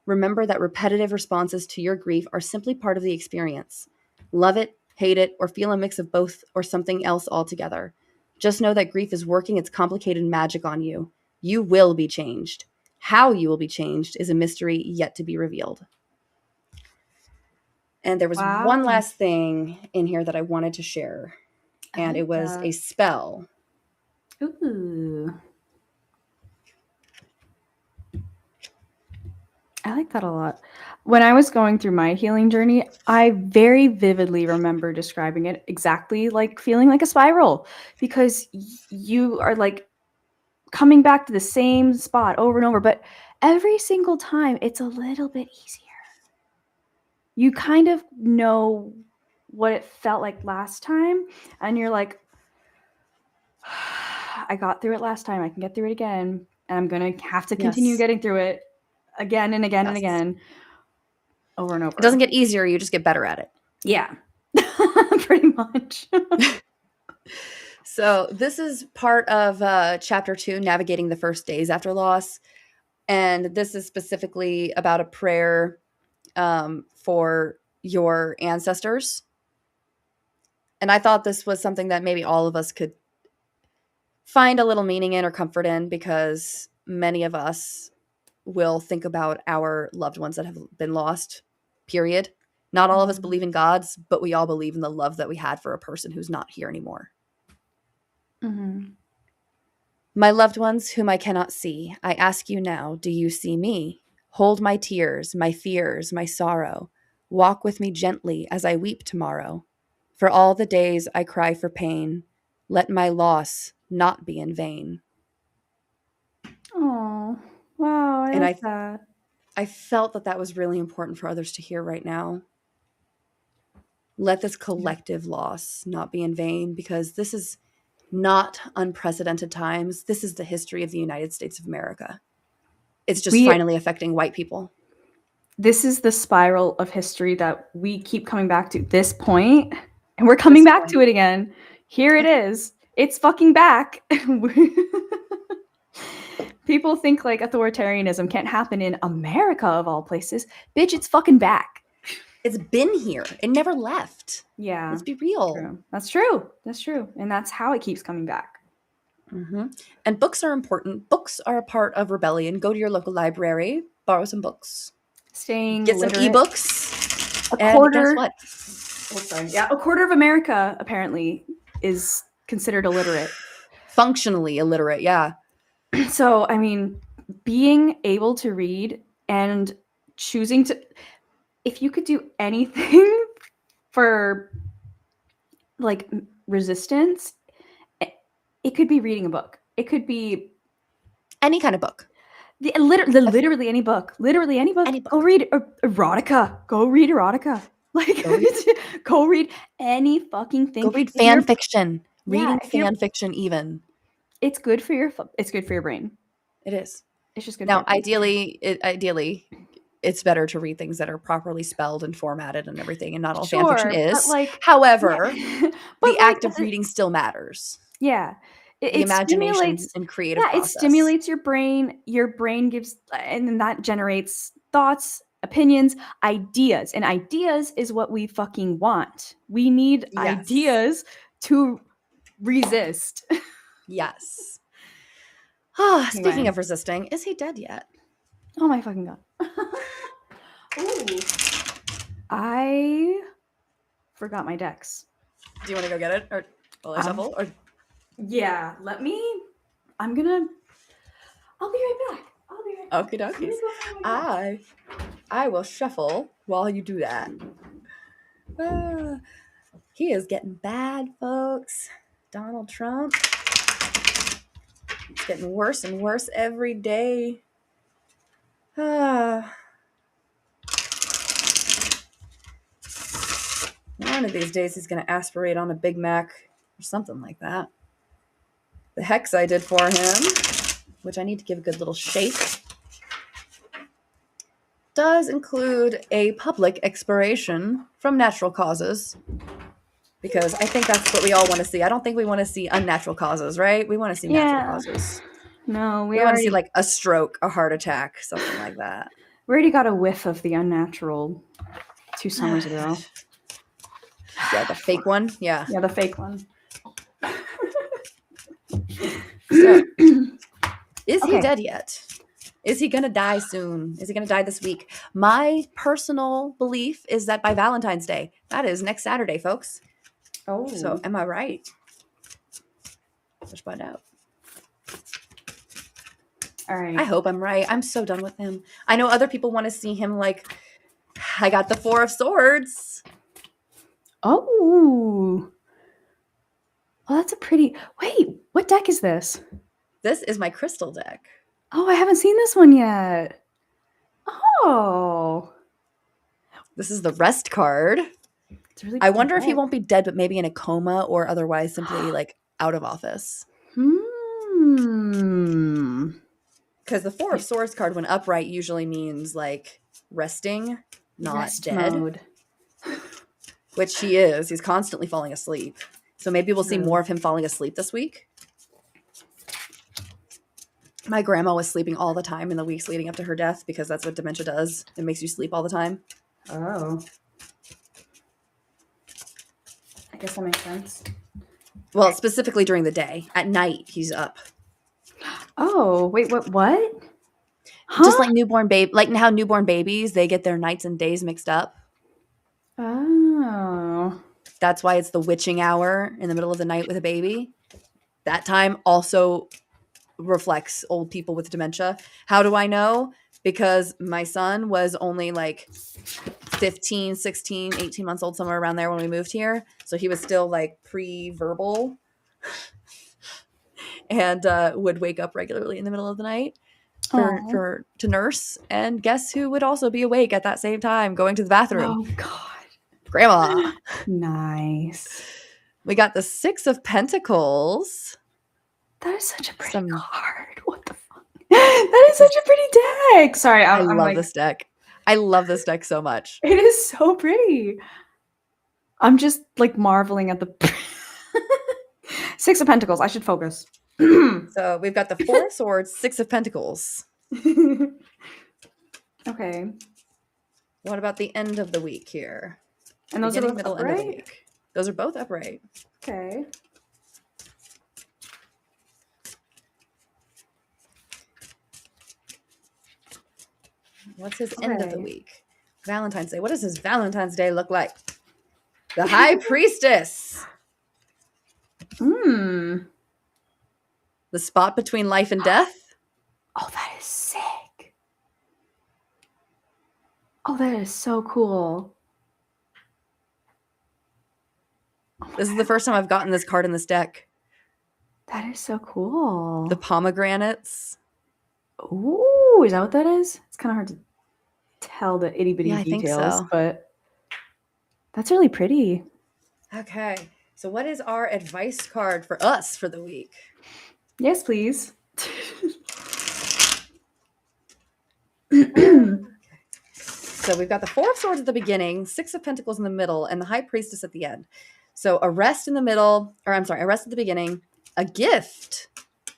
Remember that repetitive responses to your grief are simply part of the experience. Love it, hate it, or feel a mix of both or something else altogether. Just know that grief is working its complicated magic on you. You will be changed. How you will be changed is a mystery yet to be revealed. And there was one last thing in here that I wanted to share, and it was a spell. Ooh. I like that a lot. When I was going through my healing journey, I very vividly remember describing it exactly like feeling like a spiral because you are like coming back to the same spot over and over, but every single time it's a little bit easier. You kind of know what it felt like last time, and you're like, I got through it last time. I can get through it again, and I'm going to have to continue getting through it again and again and again, over and over. It doesn't get easier. You just get better at it. Yeah, pretty much. So this is part of chapter 2, Navigating the First Days After Loss. And this is specifically about a prayer for your ancestors. And I thought this was something that maybe all of us could find a little meaning in or comfort in, because many of us will think about our loved ones that have been lost, period. Not all of us believe in gods, but we all believe in the love that we had for a person who's not here anymore. Mm-hmm. My loved ones whom I cannot see, I ask you now, do you see me? Hold my tears, my fears, my sorrow. Walk with me gently as I weep tomorrow. For all the days I cry for pain, let my loss not be in vain. Oh, wow. I like that. I felt that was really important for others to hear right now. Let this collective loss not be in vain, because this is not unprecedented times. This is the history of the United States of America. It's just finally affecting white people. This is the spiral of history that we keep coming back to this point, and we're coming back to it again. Here it is. It's fucking back. People think like authoritarianism can't happen in America of all places. Bitch, it's fucking back. It's been here. It never left. Yeah. Let's be real. True. That's true. That's true. And that's how it keeps coming back. And books are important. Books are a part of rebellion. Go to your local library, borrow some books, Staying get some literate. ebooks. A And quarter. guess what? Oh, sorry. Yeah, a quarter of America apparently is considered illiterate. Functionally illiterate, yeah. So, I mean, being able to read and choosing to, if you could do anything for like resistance, it could be reading a book. It could be Any kind of book. literally any book. Literally any book. Any book. Go read erotica. Go read erotica. Like, go read any fucking thing. Go read If you're- fan fiction. Yeah, Reading if you're- fan fiction even. It's good for your brain. It is. It's just good. Now, for your brain. ideally, it's better to read things that are properly spelled and formatted and everything, and not all fan Sure, fiction is. but, like, However, yeah. the act of reading still matters. Yeah. The imagination stimulates, and creative yeah, process. it stimulates your brain. Your brain gives, and then that generates thoughts, opinions, ideas. And ideas is what we fucking want. We need Yes. ideas to resist. Yes. Speaking Anyway. of resisting, is he dead yet? Oh my fucking god. Ooh. I forgot my decks. Do you want to go get it? Or will I shuffle? Or Yeah, I'll be right back. okie dokies. I will shuffle while you do that. He is getting bad, folks. Donald Trump. It's getting worse and worse every day. One of these days he's going to aspirate on a Big Mac or something like that. The hex I did for him, which I need to give a good little shake, does include a public expiration from natural causes. Because I think that's what we all want to see. I don't think we want to see unnatural causes, right? We want to see natural causes. No, We want to see like a stroke, a heart attack, something like that. We already got a whiff of the unnatural 2 summers ago. Yeah, the fake one. Yeah. Yeah, the fake one. So, is he Okay. dead yet? Is he going to die soon? Is he going to die this week? My personal belief is that by Valentine's Day, that is next Saturday, folks. Oh. So, am I right? Let's find out. All right. I hope I'm right. I'm so done with him. I know other people want to see him like, I got the 4 of Swords. Oh. Well, that's a pretty. Wait, what deck is this? This is my crystal deck. Oh, I haven't seen this one yet. Oh. This is the rest card. It's a really I wonder if he deck. won't be dead, but maybe in a coma or otherwise simply like out of office. Because the 4 of Swords card, when upright, usually means like resting, not Rest dead. mode. Which he is. He's constantly falling asleep. So maybe we'll see True. more of him falling asleep this week. My grandma was sleeping all the time in the weeks leading up to her death because that's what dementia does. It makes you sleep all the time. Oh. I guess that makes sense. Well, specifically during the day. At night, he's up. Oh, wait, what? Just like newborn babe, like how newborn babies, they get their nights and days mixed up. Oh. That's why it's the witching hour in the middle of the night with a baby. That time also reflects old people with dementia. How do I know? Because my son was only like 15, 16, 18 months old, somewhere around there when we moved here. So he was still like pre-verbal and would wake up regularly in the middle of the night to nurse. And guess who would also be awake at that same time going to the bathroom? Oh, God. Grandma. Nice. We got the 6 of Pentacles. That is such a pretty Some- card. What the fuck? That is such a pretty deck. Sorry, I I'm love like, this deck. I love this deck so much. it is so pretty. I'm just like marveling at the 6 of Pentacles. I should focus. So we've got the 4 of Swords, 6 of Pentacles. Okay. What about the end of the week here? And those are Beginning, both middle, end of the upright? week. Those are both upright. Okay. What's his end of the Okay. week? Valentine's Day. What does his Valentine's Day look like? The High Priestess. Hmm. The spot between life and death. Oh, that is sick. Oh, that is so cool. Oh my This is God, the first time I've gotten this card in this deck. that is so cool. The pomegranates. Ooh, is that what that is? It's kind of hard to tell the itty bitty Yeah, I think details, so. but that's really pretty. Okay. So what is our advice card for us for the week? Yes, please. So we've got the Four of Swords at the beginning, Six of Pentacles in the middle, and the High Priestess at the end. So a rest in the middle, or I'm sorry, a rest at the beginning, a gift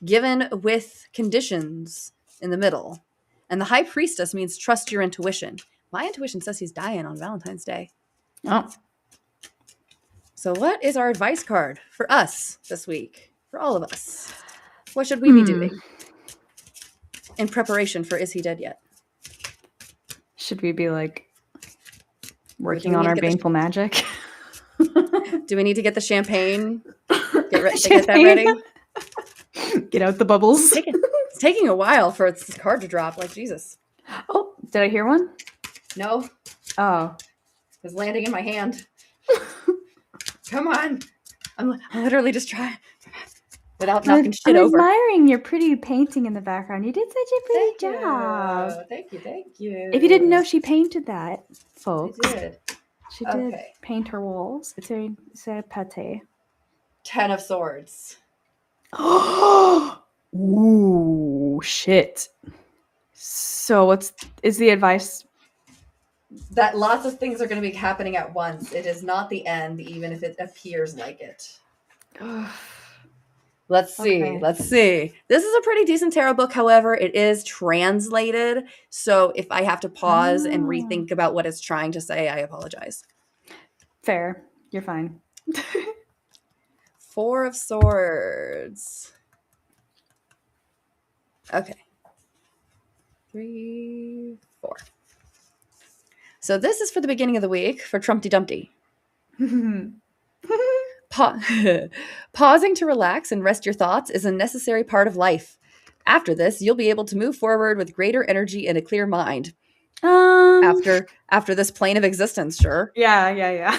given with conditions in the middle. And the High Priestess means trust your intuition. My intuition says he's dying on Valentine's Day. Oh, So what is our advice card for us this week? For all of us? What should we be doing in preparation for Is He Dead Yet? should we be like working we on need our to get the- baneful magic? Do we need to get the champagne? Get that Champagne. ready? Get out the bubbles. It's taking a while for this card to drop. Like, Jesus. Oh, did I hear one? No, Oh. it's landing in my hand. Come on. I'm literally just trying without knocking shit I'm over. admiring your pretty painting in the background. You did such a pretty job. Thank you. If you didn't know, she painted that, I folks. did. She did Okay. paint her walls. It's a pate. 10 of Swords. Ooh, shit. So is the advice? That lots of things are going to be happening at once. It is not the end, even if it appears like it. Let's see. Okay. Let's see. This is a pretty decent tarot book. However, it is translated. So if I have to pause and rethink about what it's trying to say, I apologize. Fair. You're fine. Four of Swords. Okay. 3, 4. So this is for the beginning of the week for Trumpty Dumpty. Pausing to relax and rest your thoughts is a necessary part of life. After this, you'll be able to move forward with greater energy and a clear mind. After this plane of existence, sure. Yeah.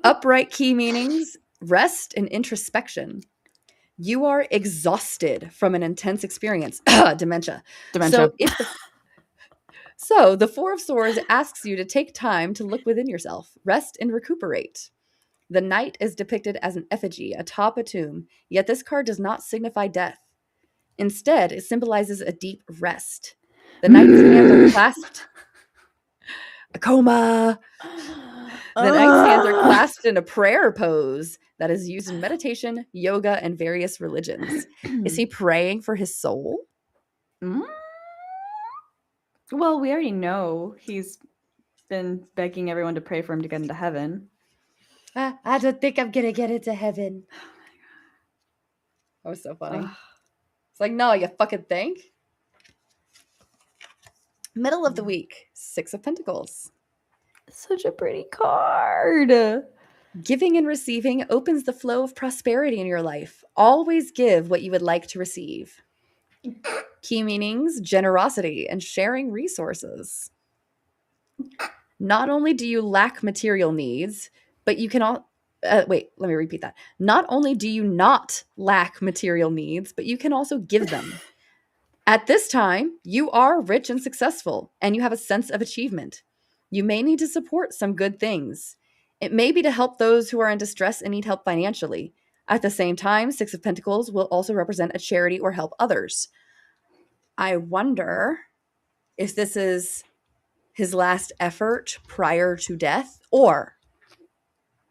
Upright key meanings, rest and introspection. You are exhausted from an intense experience. Dementia. So the Four of Swords asks you to take time to look within yourself, rest and recuperate. The knight is depicted as an effigy atop a tomb, yet this card does not signify death. Instead, it symbolizes a deep rest. The knight's hands are clasped. A coma. The knight's hands are clasped in a prayer pose that is used in meditation, yoga, and various religions. Is he praying for his soul? Well, we already know he's been begging everyone to pray for him to get into heaven. I don't think I'm going to get into heaven. That was so funny. It's like, no, you fucking think? Middle of the week, Six of Pentacles. Such a pretty card. Giving and receiving opens the flow of prosperity in your life. Always give what you would like to receive. Key meanings, generosity, and sharing resources. Not only do you lack material needs, but you can all... wait, let me repeat that. Not only do you not lack material needs, but you can also give them. At this time, you are rich and successful, and you have a sense of achievement. You may need to support some good things. It may be to help those who are in distress and need help financially. At the same time, Six of Pentacles will also represent a charity or help others. I wonder if this is his last effort prior to death, or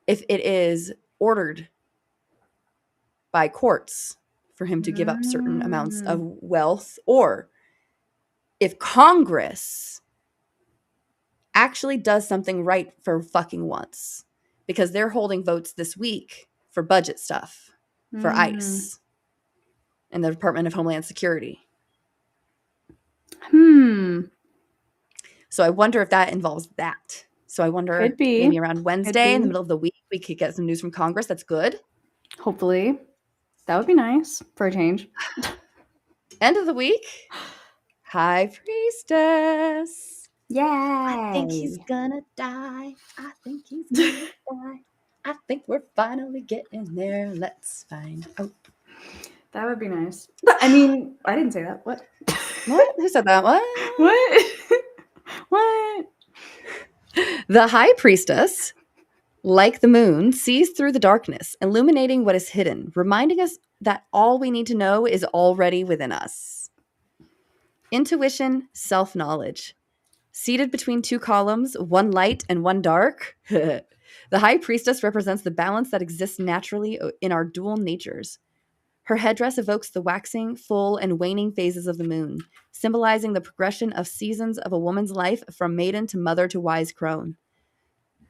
if it is ordered by courts for him to give up certain amounts of wealth, or if Congress actually does something right for fucking once, because they're holding votes this week for budget stuff for ICE and the Department of Homeland Security. So I wonder if that involves that. So I wonder, Could be. maybe around Wednesday in the be. middle of the week, we could get some news from Congress. That's good. Hopefully. That would be nice for a change. End of the week, High Priestess. Yay. I think he's gonna die. I think he's gonna die. I think we're finally getting there. Let's find out. That would be nice. I mean, I didn't say that. What? What? Who said that? What? What? What? The High Priestess, like the moon, sees through the darkness, illuminating what is hidden, reminding us that all we need to know is already within us. Intuition, self-knowledge. Seated between two columns, one light and one dark, the High Priestess represents the balance that exists naturally in our dual natures. Her headdress evokes the waxing, full, and waning phases of the moon, symbolizing the progression of seasons of a woman's life from maiden to mother to wise crone.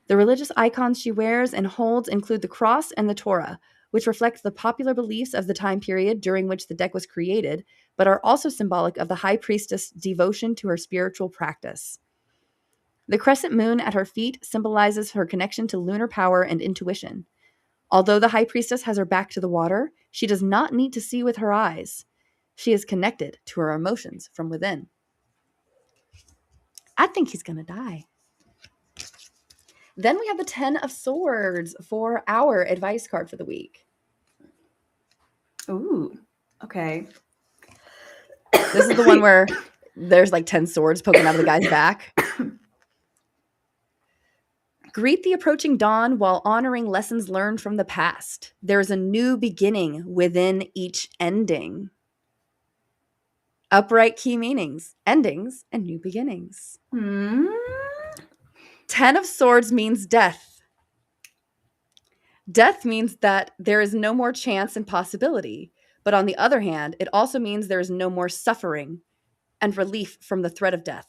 The religious icons she wears and holds include the cross and the Torah, which reflect the popular beliefs of the time period during which the deck was created, but are also symbolic of the High Priestess' devotion to her spiritual practice. The crescent moon at her feet symbolizes her connection to lunar power and intuition. Although the High Priestess has her back to the water, she does not need to see with her eyes. She is connected to her emotions from within. I think he's going to die. Then we have the 10 of Swords for our advice card for the week. Ooh. Okay. This is the one where there's like 10 swords poking out of the guy's back. Greet the approaching dawn while honoring lessons learned from the past. There is a new beginning within each ending. Upright key meanings, endings, and new beginnings. 10 of Swords means death. Death means that there is no more chance and possibility. But on the other hand, it also means there is no more suffering and relief from the threat of death.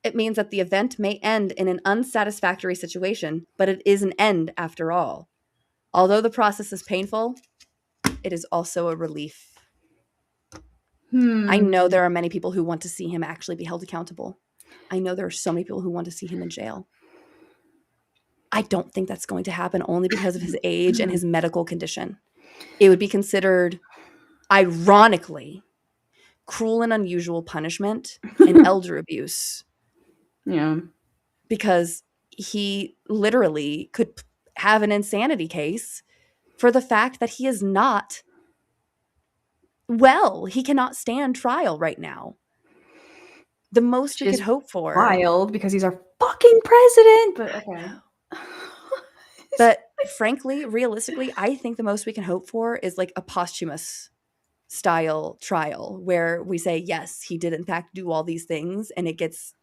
It means that the event may end in an unsatisfactory situation, but it is an end after all. Although the process is painful, it is also a relief. I know there are many people who want to see him actually be held accountable. I know there are so many people who want to see him in jail. I don't think that's going to happen only because of his age and his medical condition. It would be considered, ironically, cruel and unusual punishment and elder abuse. Yeah. Because he literally could have an insanity case for the fact that he is not well. He cannot stand trial right now. The most we could hope for. Wild, because he's our fucking president. But okay. But frankly, realistically, I think the most we can hope for is like a posthumous style trial where we say, yes, he did in fact do all these things, and it gets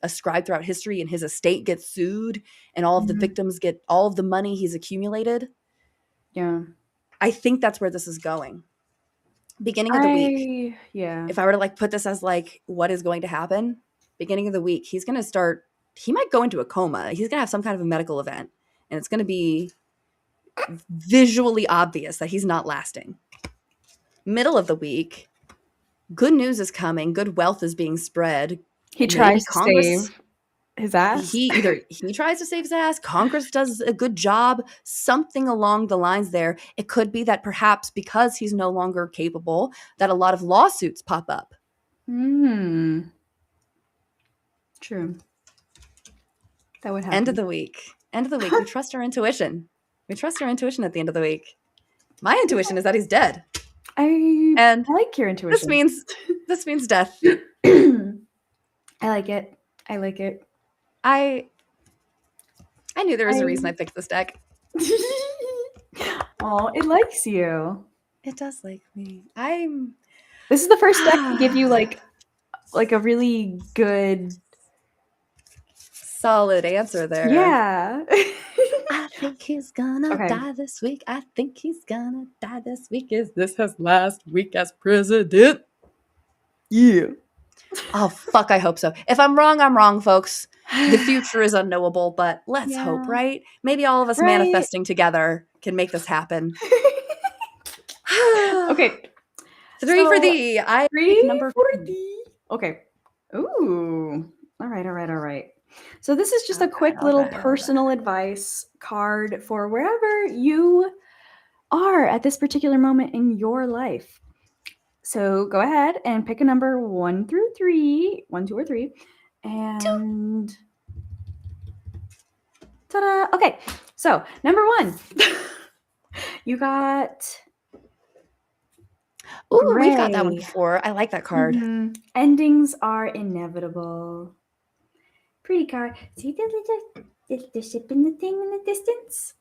ascribed throughout history, and his estate gets sued, and all of the victims get all of the money he's accumulated. Yeah. I think that's where this is going. Beginning of the week. Yeah. If I were to like put this as like what is going to happen, beginning of the week, he might go into a coma. He's going to have some kind of a medical event, and it's going to be visually obvious that he's not lasting. Middle of the week, good news is coming. Good wealth is being spread. He tries to save his ass. He tries to save his ass. Congress does a good job. Something along the lines there. It could be that perhaps because he's no longer capable, that a lot of lawsuits pop up. True. That would happen. End of the week. We trust our intuition. We trust our intuition at the end of the week. My intuition is that he's dead. I like your intuition. This means death. I like it. I knew there was a reason I picked this deck. Oh, it likes you. It does like me. This is the first deck to give you like a really good, solid answer there. Yeah. I think he's gonna die this week. I think he's gonna die this week. Is this his last week as president? Yeah. Oh, fuck, I hope so. If I'm wrong, I'm wrong, folks. The future is unknowable, but let's hope, Yeah. right? Maybe all of us Right. manifesting together can make this happen. Okay. 3 for So, thee. I pick number 340. Okay. Ooh. All right, all right, all right. So this is just a quick all little right, all personal advice card for wherever you are at this particular moment in your life. So go ahead and pick a number 1 through 3, 1, 2, or 3, and ta-da! Okay, so number 1, you got Ooh, we've got that one gray. before. I like that card. Mhm. Endings are inevitable. Pretty card. See the ship in the thing in the distance?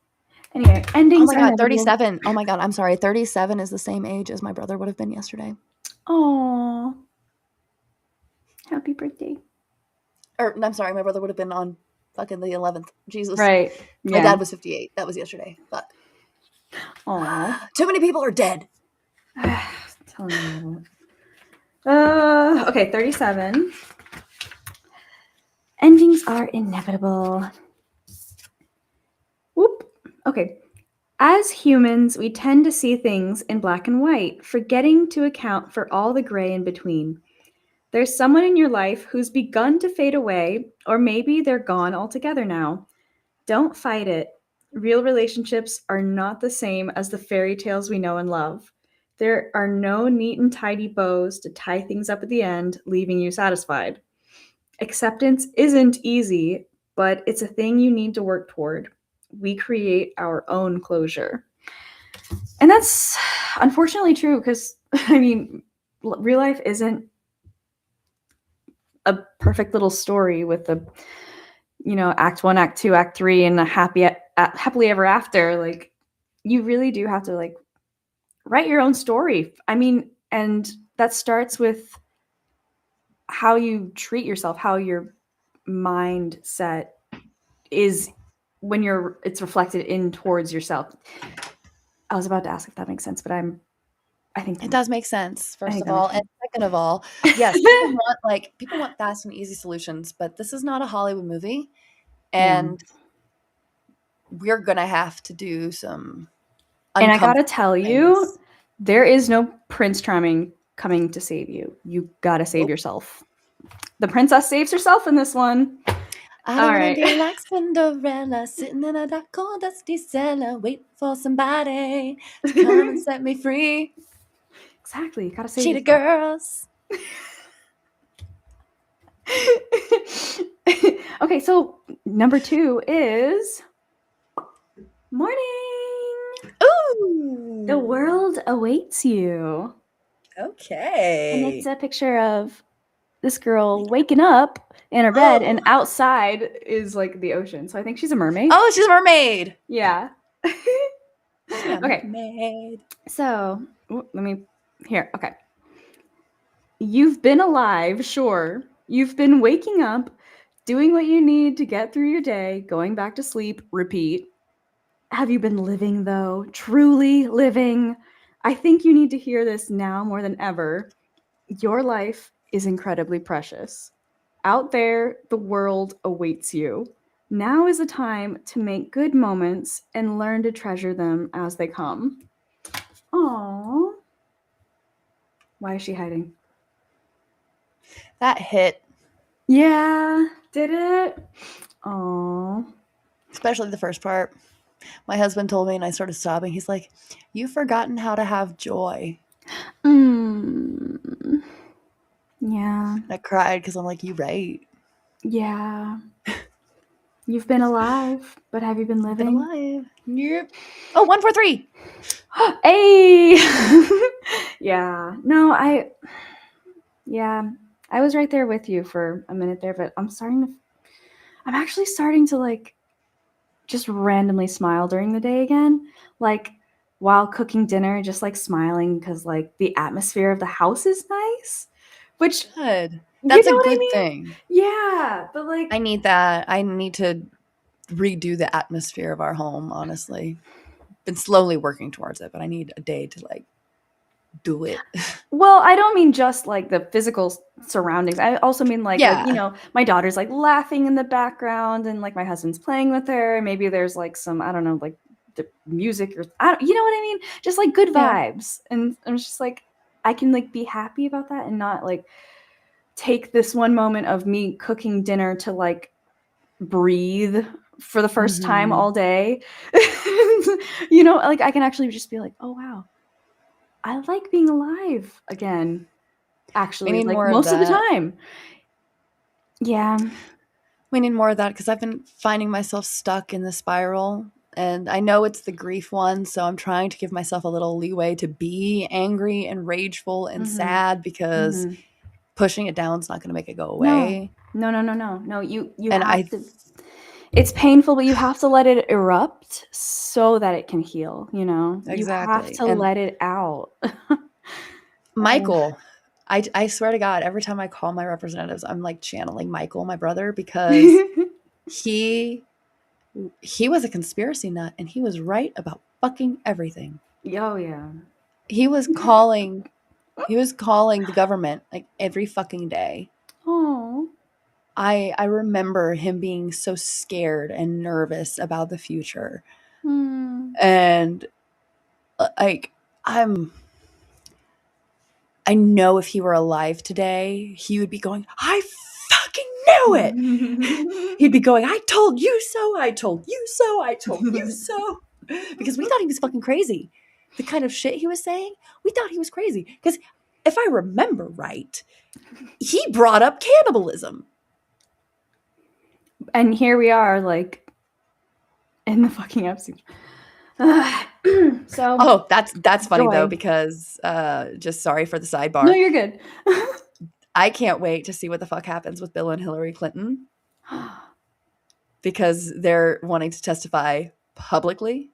Anyway, Oh endings my are God, inevitable. 37. Oh my God, I'm sorry. 37 is the same age as my brother would have been yesterday. Aww. Happy birthday. Or, I'm sorry, my brother would have been on fucking the 11th. Jesus. Right. My Yeah. dad was 58. That was yesterday. Fuck. Aww. Too many people are dead. Telling you okay, 37. Endings are inevitable. Whoop. Okay. As humans, we tend to see things in black and white, forgetting to account for all the gray in between. There's someone in your life who's begun to fade away, or maybe they're gone altogether now. Don't fight it. Real relationships are not the same as the fairy tales we know and love. There are no neat and tidy bows to tie things up at the end, leaving you satisfied. Acceptance isn't easy, but it's a thing you need to work toward. We create our own closure. And that's unfortunately true because, I mean, real life isn't a perfect little story with the, act 1, act 2, act 3, and a happily ever after. Like, you really do have to, like, write your own story. I mean, and that starts with how you treat yourself, how your mindset is when it's reflected in towards yourself. I was about to ask if that makes sense, but I think It does make sense, I first think of that all. makes And sense. second of all, yes, people want fast and easy solutions, but this is not a Hollywood movie. Yeah. And we're gonna have to do some And I uncomfortable gotta tell you, things. there is no Prince Charming coming to save you. You gotta save Nope. yourself. The princess saves herself in this one. I All don't wanna right. be like Cinderella, sitting in a dark, cold, dusty cellar, waiting for somebody to come and set me free. Exactly. You gotta save Cheetah yourself. girls. Okay, so number 2 is morning. Ooh. The world awaits you. And it's Okay. a picture of this girl waking up in her bed, and Oh. outside is like the ocean. So I think she's a mermaid. Oh, she's a mermaid. Yeah. She's a Okay. mermaid. So here. Okay. You've been alive, sure. You've been waking up, doing what you need to get through your day, going back to sleep, repeat. Have you been living, though? Truly living? I think you need to hear this now more than ever. Your life is incredibly precious. Out there, the world awaits you. Now is the time to make good moments and learn to treasure them as they come. Aww. Why is she hiding? That hit. Yeah, did it? Aww. Especially the first part. My husband told me and I started sobbing. He's like, "You've forgotten how to have joy." Mm. Yeah. And I cried because I'm like, "You right. Yeah. You've been alive, but have you been You've been living? alive." Yep. Oh, 1 for 3. Hey! Yeah. No, I was right there with you for a minute there, but I'm actually starting to, like, just randomly smile during the day again. Like, while cooking dinner, just, like, smiling because, like, the atmosphere of the house is nice, which, Good. you That's know a what I good mean? thing. Yeah, but, like, I need that. I need to redo the atmosphere of our home, honestly. Been slowly working towards it, but I need a day to, like, do it. Well, I don't mean just like the physical surroundings. I also mean like Yeah. you know, my daughter's like laughing in the background and like my husband's playing with her. And maybe there's like some, I don't know, like the music or you know what I mean? Just like good Yeah. vibes. And I'm just like, I can like be happy about that and not like take this one moment of me cooking dinner to like breathe for the first time Mhm. all day. You know, like I can actually just be like, oh wow, I like being alive again. We Actually, need like more of most of the that. time. Yeah. We need more of that because I've been finding myself stuck in the spiral. And I know it's the grief one, so I'm trying to give myself a little leeway to be angry and rageful and Mhm. sad because Mhm. pushing it down is not going to make it go No. away. No. You And have to. It's painful, but you have to let it erupt so that it can heal. You know, you have exactly. to And let it out. Michael, I swear to God, every time I call my representatives, I'm like channeling Michael, my brother, because he was a conspiracy nut and he was right about fucking everything. Oh yeah. He was calling the government like every fucking day. Oh. I remember him being so scared and nervous about the future. Hmm. And like I know if he were alive today, he would be going, I fucking knew it. He'd be going, I told you so, I told you so, I told you so. Because we thought he was fucking crazy. The kind of shit he was saying, we thought he was crazy. Because if I remember right, he brought up cannibalism. And here we are, like in the fucking episode. So. Oh, that's funny though, Joy. because just sorry for the No, sidebar. you're good. I can't wait to see what the fuck happens with Bill and Hillary Clinton because they're wanting to testify publicly.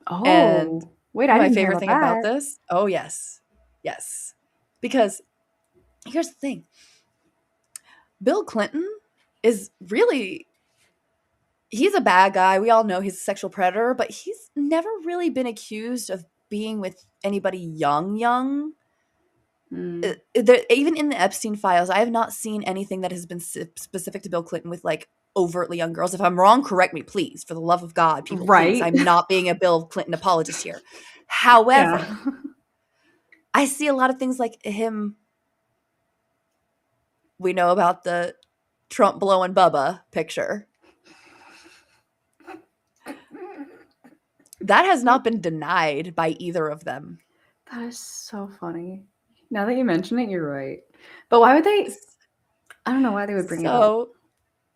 And Oh, wait, I my didn't hear favorite about thing about that. this, oh yes. Yes. Because here's the thing. Bill Clinton is really he's a bad guy. We all know he's a sexual predator, but he's never really been accused of being with anybody young. Mm. Even in the Epstein files, I have not seen anything that has been specific to Bill Clinton with like overtly young girls. If I'm wrong, correct me, please. For the love of God, people, please. Right. I'm not being a Bill Clinton apologist here. However, Yeah. I see a lot of things like him. We know about the Trump blowing Bubba picture. That has not been denied by either of them. That is so funny. Now that you mention it, you're right. But why would they? I don't know why they would bring it up. So,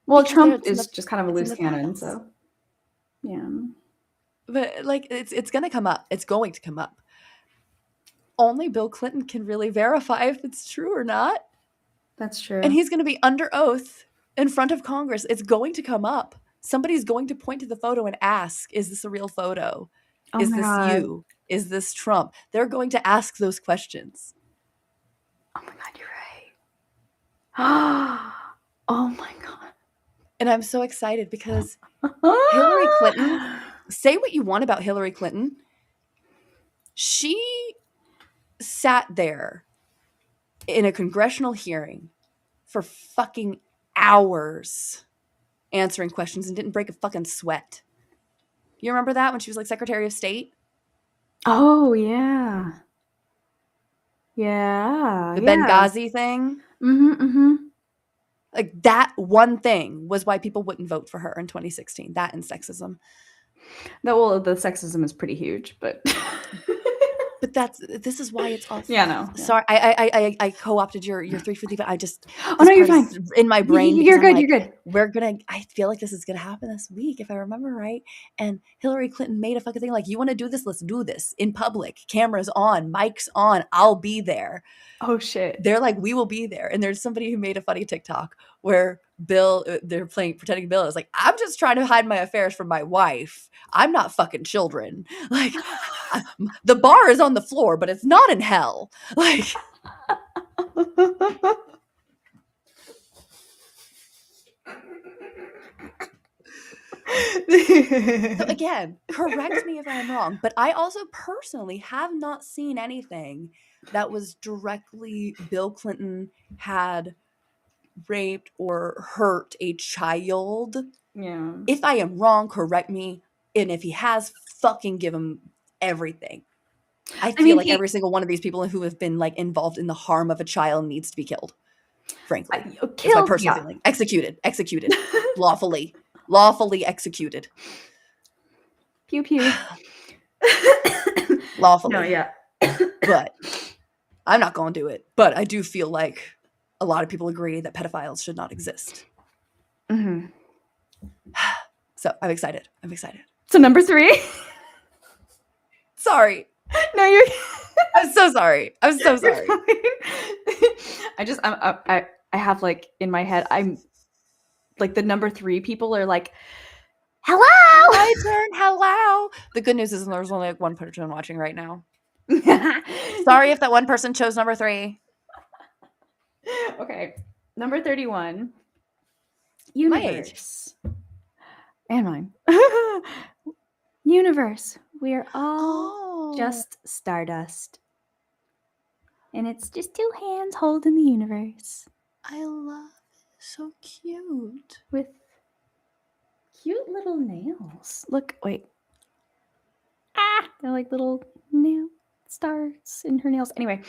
Well, because Trump it's in is the, just kind of a it's in loose the cannon, files. so yeah. But like it's gonna come up. It's going to come up. Only Bill Clinton can really verify if it's true or not. That's true. And he's going to be under oath in front of Congress. It's going to come up. Somebody's going to point to the photo and ask, is this a real photo? Oh Is my this God. you? Is this Trump? They're going to ask those questions. Oh my God, you're right. Oh my God. And I'm so excited because Hillary Clinton, say what you want about Hillary Clinton, she sat there in a congressional hearing for fucking hours answering questions and didn't break a fucking sweat. You remember that when she was like Secretary of State? Oh yeah. Yeah. The Yeah. Benghazi thing? Mm-hmm. Like that one thing was why people wouldn't vote for her in 2016. That and sexism. The sexism is pretty huge, but But this is why it's all. yeah, no. Yeah. Sorry, I co-opted your 350, but I just Oh this no, you're part fine. is in my brain because You're I'm good. like, You're good. I feel like this is gonna happen this week if I remember right. And Hillary Clinton made a fucking thing like, you want to do this? Let's do this in public. Cameras on, mics on. I'll be there. Oh shit. They're like, we will be there. And there's somebody who made a funny TikTok where Bill, they're pretending Bill is like, I'm just trying to hide my affairs from my wife. I'm not fucking children. Like, the bar is on the floor, but it's not in hell. Like, So again, correct me if I'm wrong, but I also personally have not seen anything that was directly Bill Clinton had raped or hurt a child. Yeah. If I am wrong, correct me. And if he has, fucking give him everything. I feel mean, like every single one of these people who have been like involved in the harm of a child needs to be killed. Frankly, it's my killed. personal Yeah. feeling. Executed, lawfully executed. Pew pew. Lawfully. No, yeah. But I'm not going to do it. But I do feel like a lot of people agree that pedophiles should not exist. hmm So I'm excited. So number 3. Sorry. No, you're. I'm so sorry. You're fine. I have like in my head, I'm like the number 3 people are like, hello. My turn. Hello. The good news is there's only like one person watching right now. Sorry if that one person chose number 3. Okay. Number 31. My age. Universe. And mine. Universe. We are all just stardust. And it's just 2 hands holding the universe. I love it. So cute. With cute little nails. Look, wait. They're like little nail stars in her nails. Anyway,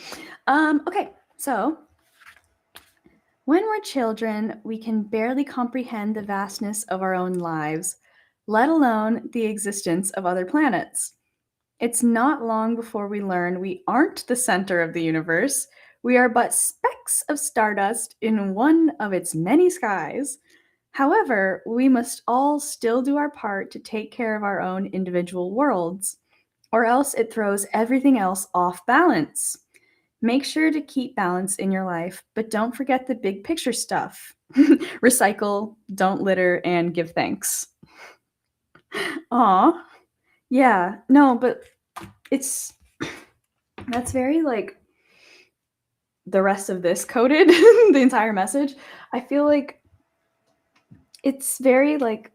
okay, so when we're children, we can barely comprehend the vastness of our own lives, let alone the existence of other planets. It's not long before we learn we aren't the center of the universe. We are but specks of stardust in one of its many skies. However, we must all still do our part to take care of our own individual worlds, or else it throws everything else off balance. Make sure to keep balance in your life, but don't forget the big picture stuff. Recycle, don't litter, and give thanks. Aw. Yeah, no, but that's very like the rest of this coded, the entire message. I feel like it's very like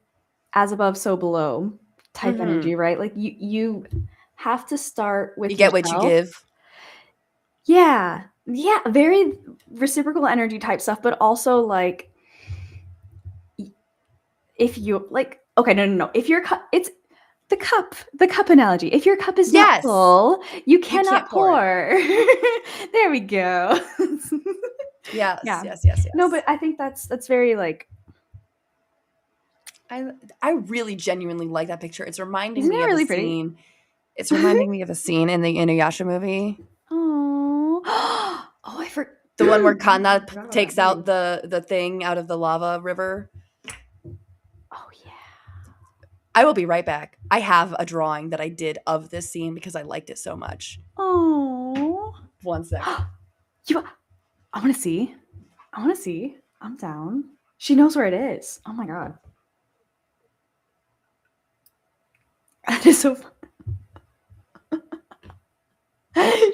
as above, so below type energy, right? Like you have to start with You get what you give. Yeah. Yeah, very reciprocal energy type stuff, but also like if you like okay, no. If your cup it's the cup analogy. If your cup is not full, you cannot can't pour pour. There we go. Yes. No, but I think that's very like I really genuinely like that picture. It's reminding Isn't me it of really a pretty? scene. It's reminding me of a scene in the Inuyasha movie. Oh, I forgot. The one where Kanna takes out the thing out of the lava river. Oh yeah. I will be right back. I have a drawing that I did of this scene because I liked it so much. Oh. 1 second. I want to see. I'm down. She knows where it is. Oh my god. That is so fun.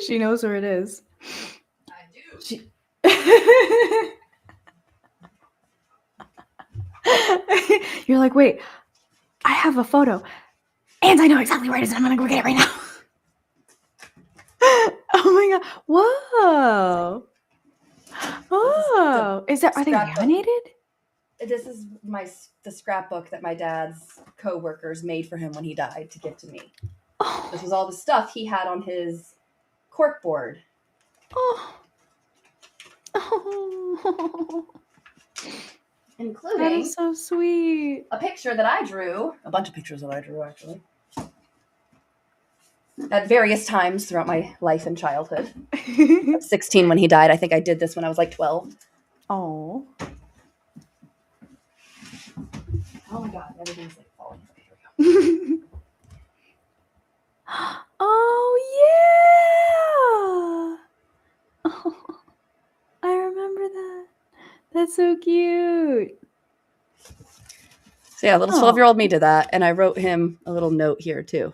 She knows where it is. I do. You're like, wait, I have a photo. And I know exactly where it is, and I'm gonna go get it right now. Oh my god. Whoa. Oh. Are they laminated? This is the scrapbook that my dad's co-workers made for him when he died to give to me. Oh. This was all the stuff he had on his cork board. Oh. Oh. Including That is so sweet. a picture that I drew. A bunch of pictures that I drew, actually. At various times throughout my life and childhood. I was 16 when he died. I think I did this when I was like 12. Oh. Oh my god, everything's like falling. Okay, here we go. Oh yeah. Oh, I remember that. That's so cute. So yeah, little 12-year-old me did that, and I wrote him a little note here too.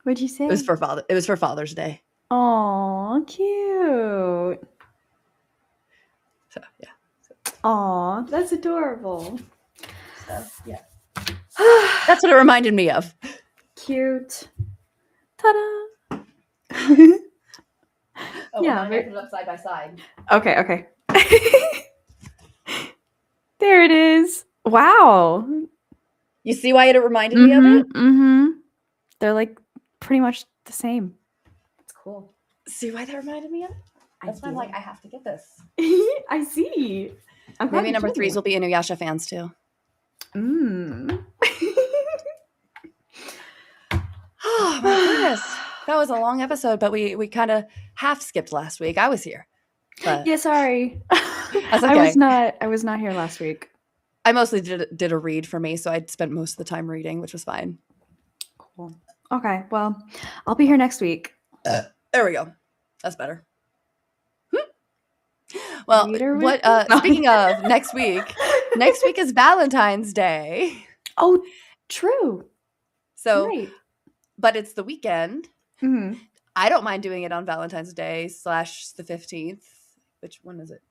What'd you say? It was for Father's Day. Oh, cute. So yeah. Aw, that's adorable. So, yeah. That's what it reminded me of. Cute. Ta-da. Oh, Yeah, now I very- put it up side by side. Okay. There it is. Wow. You see why it reminded me of it? Mm-hmm. They're like pretty much the same. It's cool. See why that reminded me of it? That's why I'm like, I have to get this. I see. I'm glad Maybe you number told 3s me. will be Inuyasha fans too. Oh my goodness. That was a long episode, but we kind of half skipped last week. I was here. But Yeah, sorry. That's I okay. was not here last week. I mostly did a read for me, so I spent most of the time reading, which was fine. Cool. Okay, well, I'll be here next week. There we go. That's better. Well, Reader with what me? No. speaking of next week is Valentine's Day. Oh, true. So, Right. but it's the weekend. Mm-hmm. I don't mind doing it on Valentine's Day / the 15th. Which one is it?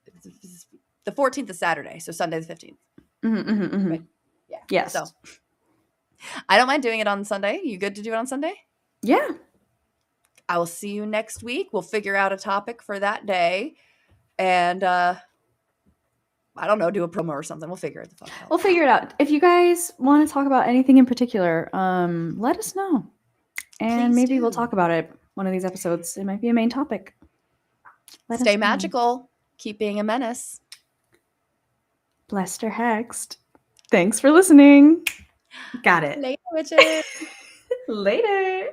The 14th is Saturday, so Sunday the 15th. Right? Yeah. Yes. So I don't mind doing it on Sunday. You good to do it on Sunday? Yeah. I will see you next week. We'll figure out a topic for that day. And I don't know, do a promo or something. We'll figure it the fuck out. We'll figure it out. If you guys want to talk about anything in particular, let us know. And Please maybe we'll do. talk about it one of these episodes. It might be a main topic. Let us Stay know. magical. Keep being a menace. Blessed or hexed. Thanks for listening. Got it. Later, witches. Later.